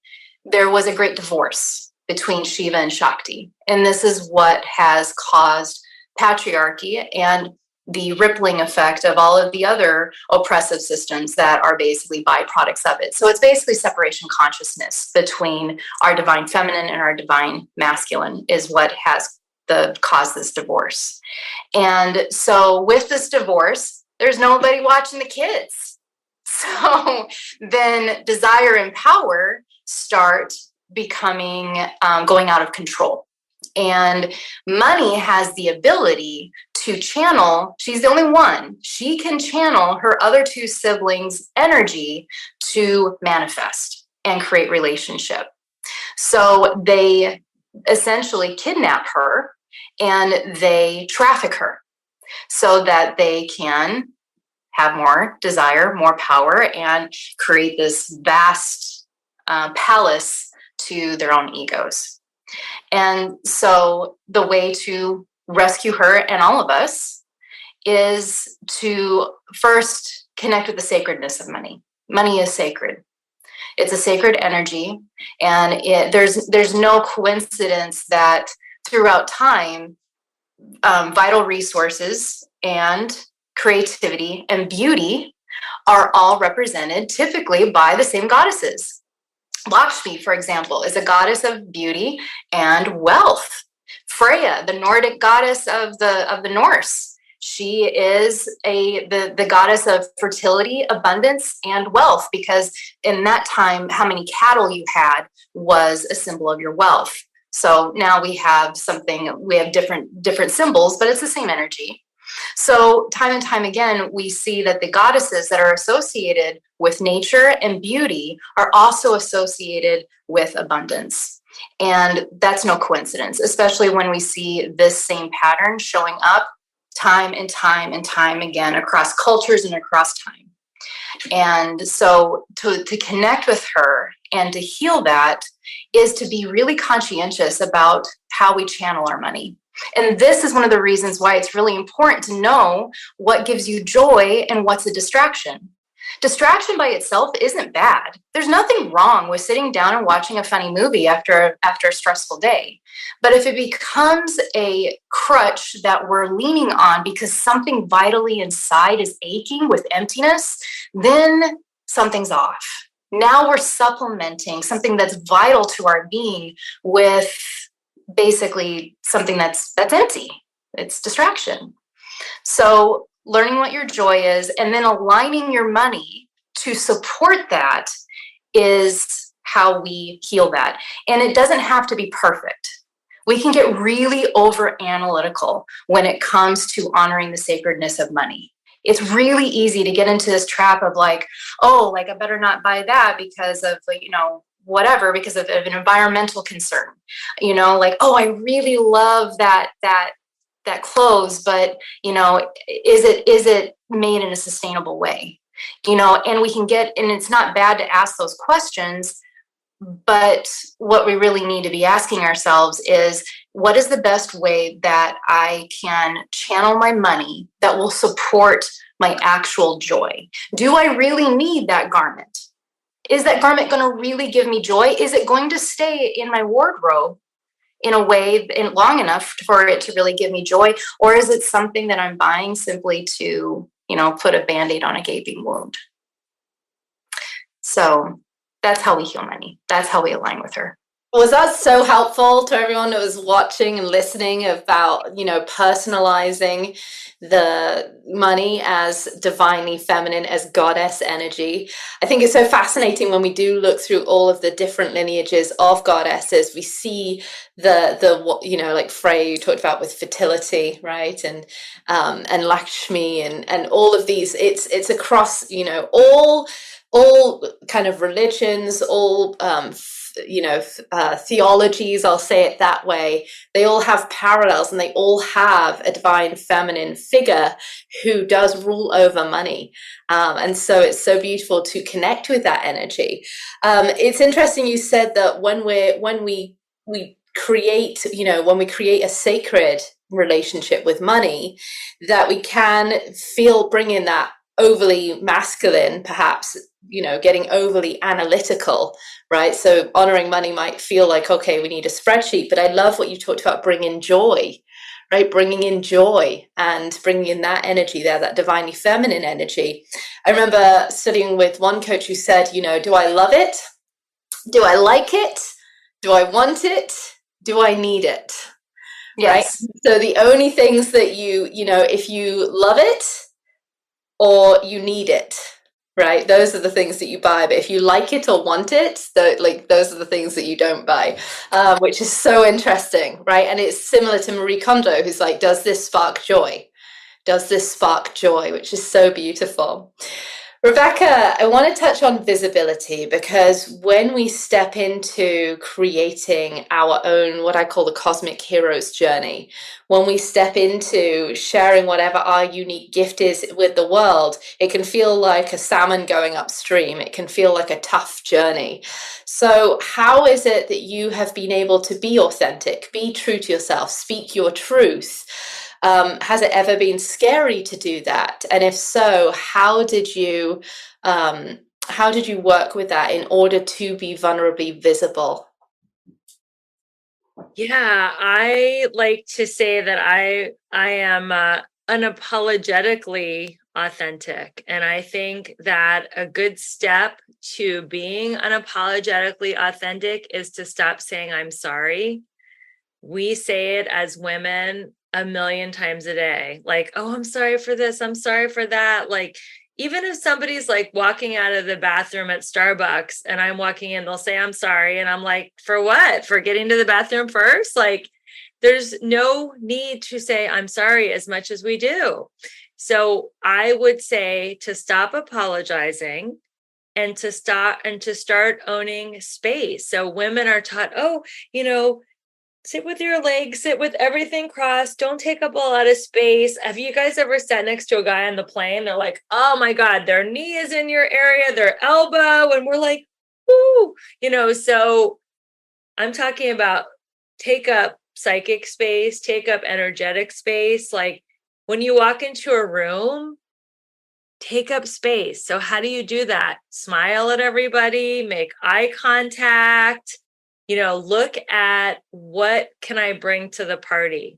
there was a great divorce between Shiva and Shakti. And this is what has caused patriarchy and the rippling effect of all of the other oppressive systems that are basically byproducts of it. So it's basically separation consciousness between our divine feminine and our divine masculine is what has caused this divorce. And so with this divorce, there's nobody watching the kids. So then desire and power start becoming, going out of control. And money has the ability to channel, she's the only one, she can channel her other two siblings' energy to manifest and create relationship. So they essentially kidnap her and they traffic her so that they can have more desire, more power, and create this vast palace to their own egos. And so the way to rescue her and all of us is to first connect with the sacredness of money. Money is sacred. It's a sacred energy, and there's no coincidence that throughout time, vital resources and creativity and beauty are all represented typically by the same goddesses. Lakshmi, for example, is a goddess of beauty and wealth. Freya, the Nordic goddess of the Norse, she is the goddess of fertility, abundance, and wealth, because in that time, how many cattle you had was a symbol of your wealth. So now we have different symbols, but it's the same energy. So time and time again, we see that the goddesses that are associated with nature and beauty are also associated with abundance. And that's no coincidence, especially when we see this same pattern showing up time and time and time again across cultures and across time. And so to connect with her and to heal that is to be really conscientious about how we channel our money. And this is one of the reasons why it's really important to know what gives you joy and what's a distraction. Distraction by itself isn't bad. There's nothing wrong with sitting down and watching a funny movie after a stressful day. But if it becomes a crutch that we're leaning on because something vitally inside is aching with emptiness, then something's off. Now we're supplementing something that's vital to our being with basically something that's empty. It's distraction. So learning what your joy is and then aligning your money to support that is how we heal that. And it doesn't have to be perfect. We can get really over analytical when it comes to honoring the sacredness of money. It's really easy to get into this trap of like, oh, like I better not buy that because of, whatever, because of an environmental concern, like, oh, I really love that clothes, but is it made in a sustainable way? And we can and it's not bad to ask those questions, but what we really need to be asking ourselves is, what is the best way that I can channel my money that will support my actual joy? Do I really need that garment? Is that garment going to really give me joy? Is it going to stay in my wardrobe in a way long enough for it to really give me joy? Or is it something that I'm buying simply to, put a Band-Aid on a gaping wound? So that's how we heal money. That's how we align with her. Was that so helpful to everyone that was watching and listening about, personalizing the money as divinely feminine, as goddess energy? I think it's so fascinating when we do look through all of the different lineages of goddesses. We see like Freya you talked about with fertility, right? And Lakshmi and all of these. It's across, all kind of religions, all theologies, I'll say it that way. They all have parallels, and they all have a divine feminine figure who does rule over money. And so it's so beautiful to connect with that energy. It's interesting you said that when we create a sacred relationship with money, that we can bring in that overly masculine, perhaps, getting overly analytical, right? So honoring money might feel like, okay, we need a spreadsheet, but I love what you talked about, bringing joy, right? Bringing in joy and bringing in that energy there, that divinely feminine energy. I remember studying with one coach who said, do I love it? Do I like it? Do I want it? Do I need it? right? Yes. So the only things that if you love it or you need it, right? Those are the things that you buy. But if you like it or want it, those are the things that you don't buy, which is so interesting, right? And it's similar to Marie Kondo, who's like, does this spark joy? Does this spark joy? Which is so beautiful. Rebecca, I want to touch on visibility, because when we step into creating our own, what I call the cosmic hero's journey, when we step into sharing whatever our unique gift is with the world, it can feel like a salmon going upstream. It can feel like a tough journey. So how is it that you have been able to be authentic, be true to yourself, speak your truth? Has it ever been scary to do that? And if so, how did you work with that in order to be vulnerably visible? Yeah, I like to say that I am unapologetically authentic, and I think that a good step to being unapologetically authentic is to stop saying I'm sorry. We say it as women a million times a day, like, oh, I'm sorry for this, I'm sorry for that. Like, even if somebody's like walking out of the bathroom at Starbucks and I'm walking in, they'll say I'm sorry, and I'm like, for what? For getting to the bathroom first? Like, there's no need to say I'm sorry as much as we do. So I would say to stop apologizing and to start owning space. So women are taught, oh, sit with your legs, sit with everything crossed. Don't take up a lot of space. Have you guys ever sat next to a guy on the plane? They're like, oh my God, their knee is in your area, their elbow. And we're like, whoo, so I'm talking about take up psychic space, take up energetic space. Like when you walk into a room, take up space. So how do you do that? Smile at everybody, make eye contact, look at what can I bring to the party.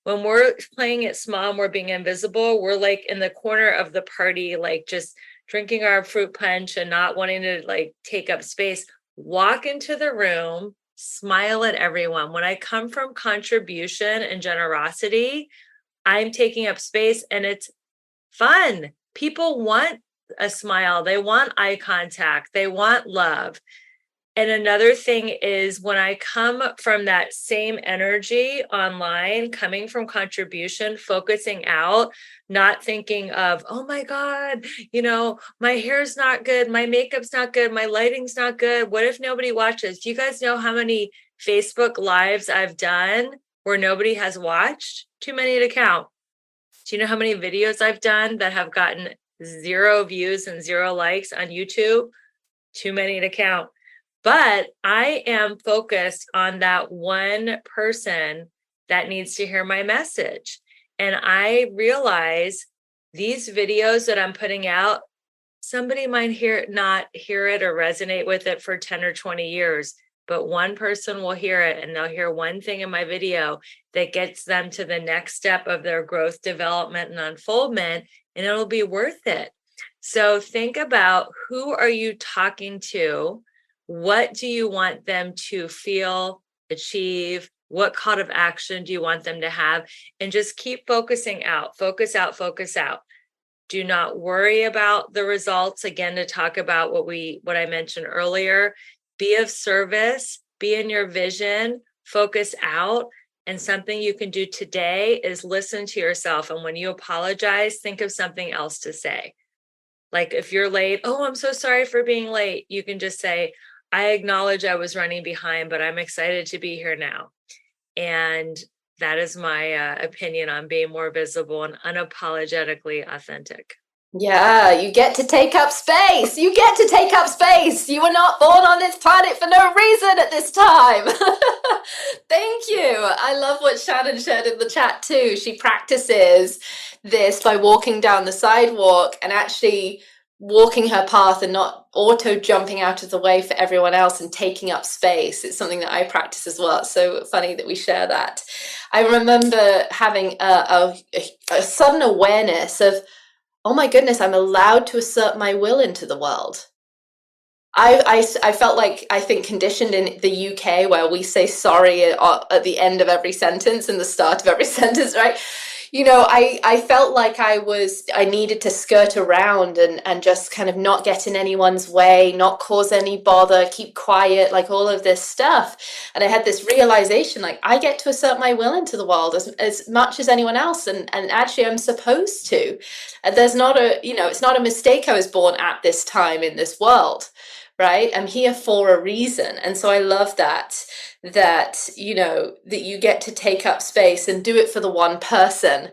When we're playing it small and we're being invisible, we're like in the corner of the party, like just drinking our fruit punch and not wanting to like take up space. Walk into the room, smile at everyone. When I come from contribution and generosity, I'm taking up space and it's fun. People want a smile. They want eye contact. They want love. And another thing is when I come from that same energy online, coming from contribution, focusing out, not thinking of, oh my God, my hair's not good, my makeup's not good, my lighting's not good. What if nobody watches? Do you guys know how many Facebook lives I've done where nobody has watched? Too many to count. Do you know how many videos I've done that have gotten 0 views and 0 likes on YouTube? Too many to count. But I am focused on that one person that needs to hear my message. And I realize these videos that I'm putting out, somebody might not hear it or resonate with it for 10 or 20 years, but one person will hear it and they'll hear one thing in my video that gets them to the next step of their growth, development, and unfoldment, and it'll be worth it. So think about, who are you talking to? What do you want them to feel, achieve? What call to action do you want them to have? And just keep focusing out, focus out, focus out. Do not worry about the results. Again, to talk about what I mentioned earlier, be of service, be in your vision, focus out. And something you can do today is listen to yourself. And when you apologize, think of something else to say. Like if you're late, oh, I'm so sorry for being late. You can just say, I acknowledge I was running behind, but I'm excited to be here now. And that is my opinion on being more visible and unapologetically authentic. Yeah, you get to take up space. You get to take up space. You were not born on this planet for no reason at this time. Thank you. I love what Shannon shared in the chat too. She practices this by walking down the sidewalk and actually walking her path and not auto jumping out of the way for everyone else and taking up space. It's something that I practice as well. It's so funny that we share that. I remember having a sudden awareness of, oh my goodness, I'm allowed to assert my will into the world. I felt like, I think, conditioned in the UK where we say sorry at the end of every sentence and the start of every sentence, right? I felt like I needed to skirt around and just kind of not get in anyone's way, not cause any bother, keep quiet, like all of this stuff. And I had this realization, like, I get to assert my will into the world as much as anyone else. And actually I'm supposed to. And there's not it's not a mistake I was born at this time in this world, right? I'm here for a reason. And so I love that you get to take up space and do it for the one person.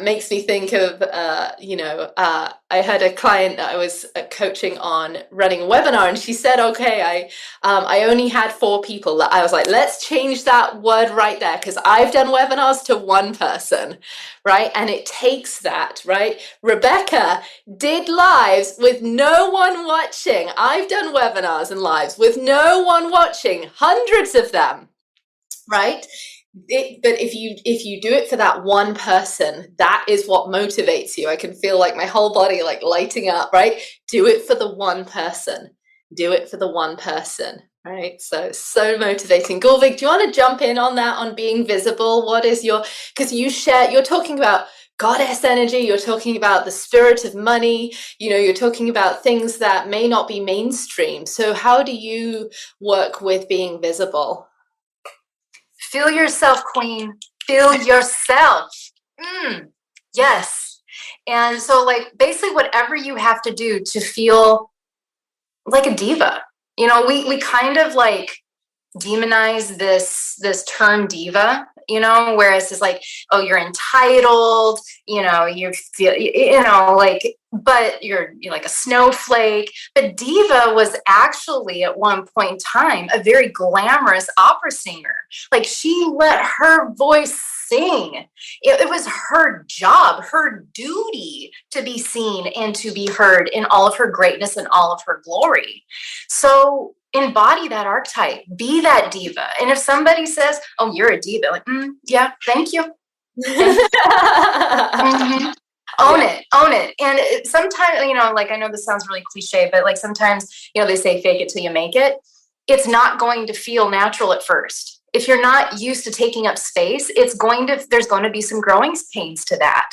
Makes me think of I had a client that I was coaching on running a webinar, and she said, okay, I only had 4 people. That I was like, let's change that word right there, because I've done webinars to one person, right? And it takes that, right? Rebecca did lives with no one watching. I've done webinars and lives with no one watching, hundreds of them, right? But if you do it for that one person, that is what motivates you. I can feel like my whole body like lighting up, right? Do it for the one person. Do it for the one person, right? So motivating. Gulvik, do you want to jump in on that, on being visible? What is because you're talking about goddess energy, you're talking about the spirit of money, you're talking about things that may not be mainstream. So how do you work with being visible? Feel yourself, queen. Feel yourself. Yes. And so, like, basically whatever you have to do to feel like a diva. We kind of like demonize this term diva, whereas it's like, oh, you're entitled, you feel, like, but you're like a snowflake. But diva was actually at one point in time a very glamorous opera singer. Like, she let her voice sing. It was her job, her duty to be seen and to be heard in all of her greatness and all of her glory. So embody that archetype, be that diva. And if somebody says, oh, you're a diva, like, yeah, thank you. Mm-hmm. Own it. And sometimes, like, I know this sounds really cliche, but like sometimes, they say fake it till you make it. It's not going to feel natural at first. If you're not used to taking up space, there's going to be some growing pains to that,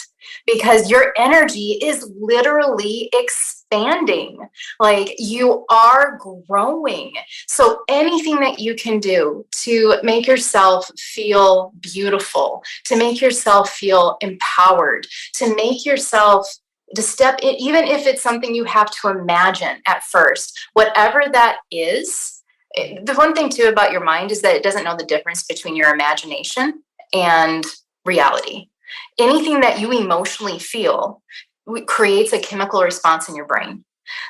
because your energy is literally expanding. Like, you are growing. So anything that you can do to make yourself feel beautiful, to make yourself feel empowered, to make yourself to step in, even if it's something you have to imagine at first, whatever that is. The one thing too about your mind is that it doesn't know the difference between your imagination and reality. Anything that you emotionally feel creates a chemical response in your brain.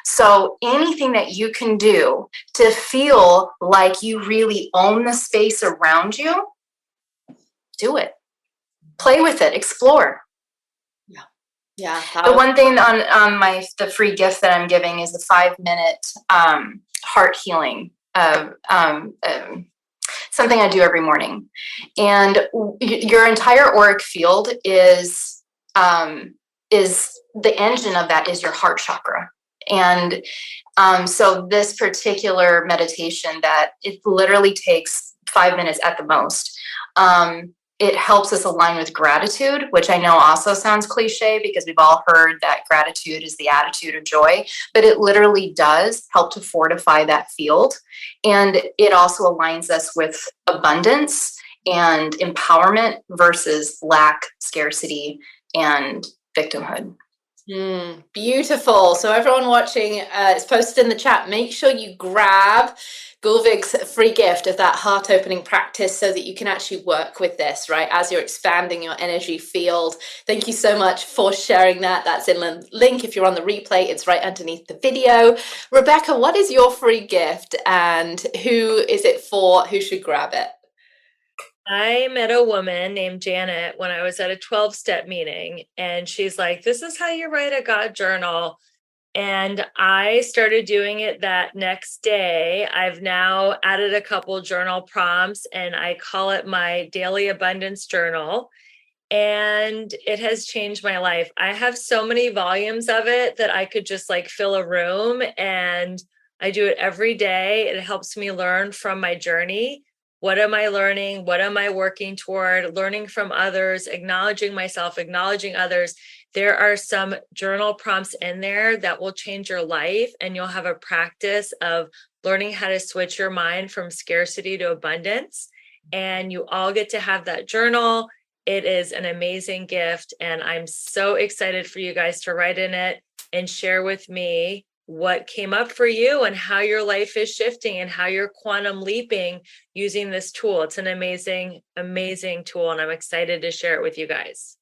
So anything that you can do to feel like you really own the space around you, do it. Play with it, explore. Yeah. The one thing on the free gift that I'm giving is the 5-minute heart healing. Something I do every morning, and your entire auric field is the engine of that is your heart chakra. And so this particular meditation, that it literally takes 5 minutes at the most. It helps us align with gratitude, which I know also sounds cliche because we've all heard that gratitude is the attitude of joy, but it literally does help to fortify that field. And it also aligns us with abundance and empowerment versus lack, scarcity, and victimhood. Beautiful. So everyone watching, it's posted in the chat. Make sure you grab Gulvik's free gift of that heart opening practice so that you can actually work with this, right? As you're expanding your energy field. Thank you so much for sharing that. That's in the link. If you're on the replay, it's right underneath the video. Rebecca, what is your free gift and who is it for? Who should grab it? I met a woman named Janet when I was at a 12-step meeting, and she's like, this is how you write a God journal. And I started doing it that next day. I've now added a couple journal prompts, and I call it my daily abundance journal. And it has changed my life. I have so many volumes of it that I could just like fill a room, and I do it every day. It helps me learn from my journey. What am I learning? What am I working toward? Learning from others, acknowledging myself, acknowledging others. There are some journal prompts in there that will change your life, and you'll have a practice of learning how to switch your mind from scarcity to abundance. And you all get to have that journal. It is an amazing gift, and I'm so excited for you guys to write in it and share with me what came up for you and how your life is shifting and how you're quantum leaping using this tool. It's an amazing, amazing tool, and I'm excited to share it with you guys.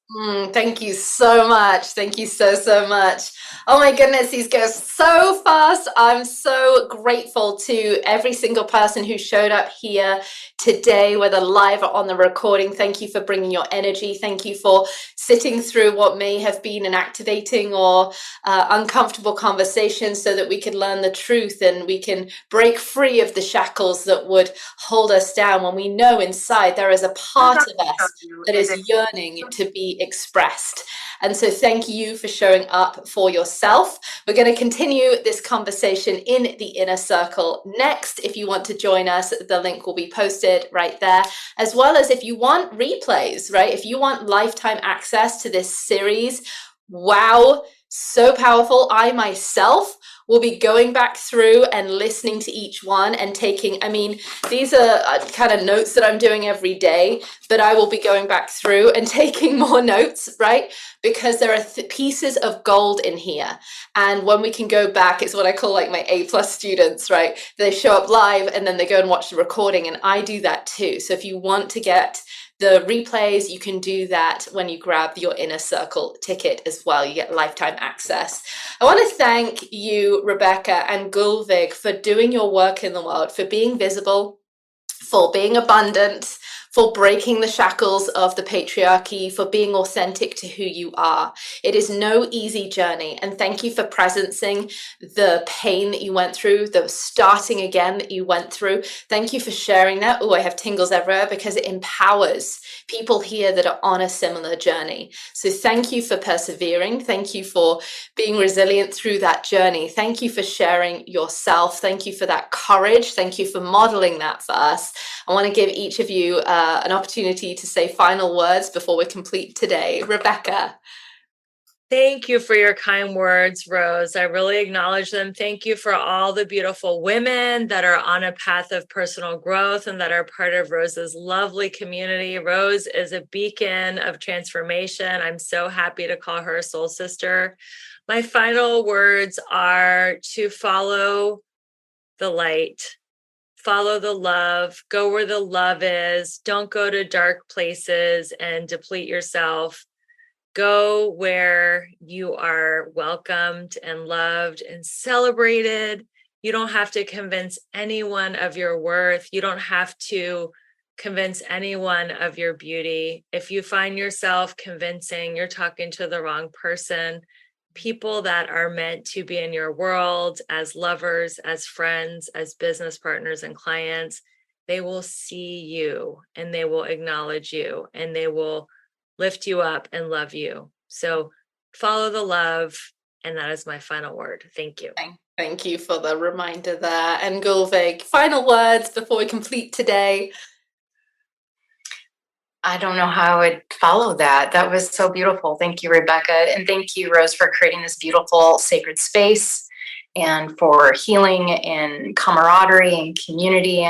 Thank you so much. Thank you so much. Oh my goodness, these go so fast. I'm so grateful to every single person who showed up here today, whether live or on the recording. Thank you for bringing your energy. Thank you for sitting through what may have been an activating or uncomfortable conversation so that we could learn the truth and we can break free of the shackles that would hold us down when we know inside there is a part of us that is yearning to be expressed. And so thank you for showing up for yourself. We're going to continue this conversation in the inner circle next. If you want to join us, the link will be posted right there, as well as if you want replays, right? If you want lifetime access to this series, wow, so powerful. I myself will be going back through and listening to each one and taking, I mean, these are kind of notes that I'm doing every day, but I will be going back through and taking more notes, right? Because there are pieces of gold in here. And when we can go back, it's what I call like my A+ students, right? They show up live and then they go and watch the recording, and I do that too. So if you want to get the replays, you can do that when you grab your inner circle ticket as well. You get lifetime access. I want to thank you, Rebecca and Gulvig, for doing your work in the world, for being visible, for being abundant, for breaking the shackles of the patriarchy, for being authentic to who you are. It is no easy journey. And thank you for presencing the pain that you went through, the starting again that you went through. Thank you for sharing that. Oh, I have tingles everywhere, because it empowers people here that are on a similar journey. So thank you for persevering. Thank you for being resilient through that journey. Thank you for sharing yourself. Thank you for that courage. Thank you for modeling that for us. I want to give each of you an opportunity to say final words before we complete today. Rebecca. Thank you for your kind words, Rose. I really acknowledge them. Thank you for all the beautiful women that are on a path of personal growth and that are part of Rose's lovely community. Rose is a beacon of transformation. I'm so happy to call her a soul sister. My final words are to follow the light, follow the love, go where the love is. Don't go to dark places and deplete yourself. Go where you are welcomed and loved and celebrated. You don't have to convince anyone of your worth. You don't have to convince anyone of your beauty. If you find yourself convincing, you're talking to the wrong person. People that are meant to be in your world as lovers, as friends, as business partners and clients, they will see you and they will acknowledge you and they will lift you up and love you. So follow the love. And that is my final word. Thank you. Thank you for the reminder there. And Gulvig, final words before we complete today. I don't know how I would follow that. That was so beautiful. Thank you, Rebecca. And thank you, Rose, for creating this beautiful sacred space and for healing and camaraderie and community.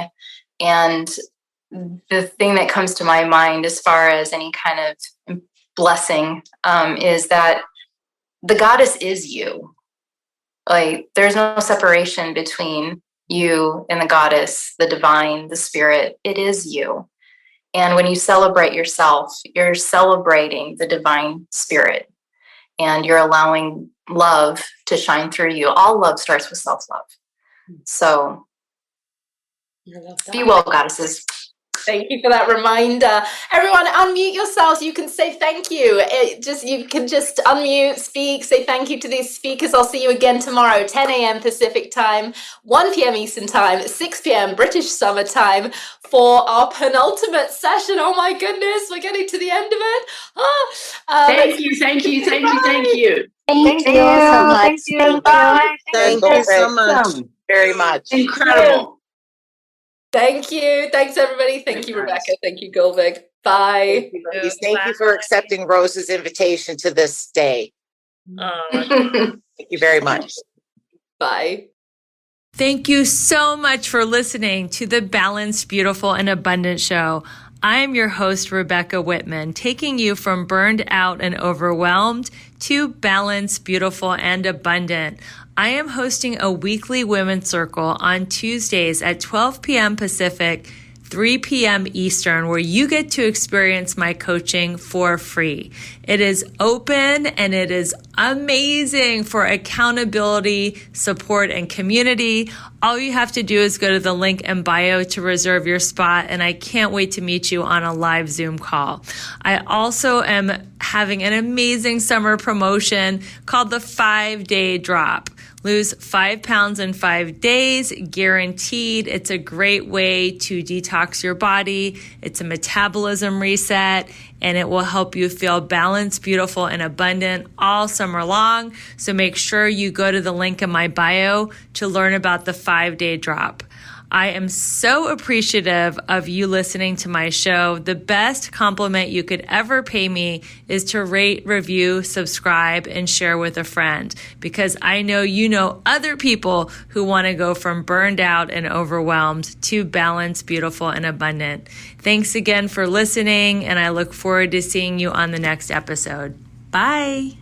And the thing that comes to my mind as far as any kind of blessing is that the goddess is you. Like, there's no separation between you and the goddess, the divine, the spirit. It is you. And when you celebrate yourself, you're celebrating the divine spirit and you're allowing love to shine through you. All love starts with self-love. So be well, goddesses. Thank you for that reminder. Everyone, unmute yourselves. You can say thank you. You can just unmute, speak, say thank you to these speakers. I'll see you again tomorrow, 10 a.m. Pacific time, 1 p.m. Eastern time, 6 p.m. British Summer Time for our penultimate session. Oh my goodness, we're getting to the end of it. Thank you. Thank you Thank you so much. Thank you so much. Thank you so much. very much. Incredible. Thank you. Thanks, everybody. Thank you, Rebecca. Thank you, Gulvig. Bye. Thank you, ladies. Thank you for accepting Rose's invitation to this day. Thank you very much. Bye. Thank you so much for listening to the Balanced, Beautiful, and Abundant Show. I am your host, Rebecca Whitman, taking you from burned out and overwhelmed to balanced, beautiful, and abundant. I am hosting a weekly women's circle on Tuesdays at 12 p.m. Pacific, 3 p.m. Eastern, where you get to experience my coaching for free. It is open and it is amazing for accountability, support, and community. All you have to do is go to the link in bio to reserve your spot, and I can't wait to meet you on a live Zoom call. I also am having an amazing summer promotion called the 5-Day Drop. Lose 5 pounds in 5 days, guaranteed. It's a great way to detox your body. It's a metabolism reset, and it will help you feel balanced, beautiful, and abundant all summer long. So make sure you go to the link in my bio to learn about the 5-Day Drop. I am so appreciative of you listening to my show. The best compliment you could ever pay me is to rate, review, subscribe, and share with a friend, because I know you know other people who want to go from burned out and overwhelmed to balanced, beautiful, and abundant. Thanks again for listening, and I look forward to seeing you on the next episode. Bye.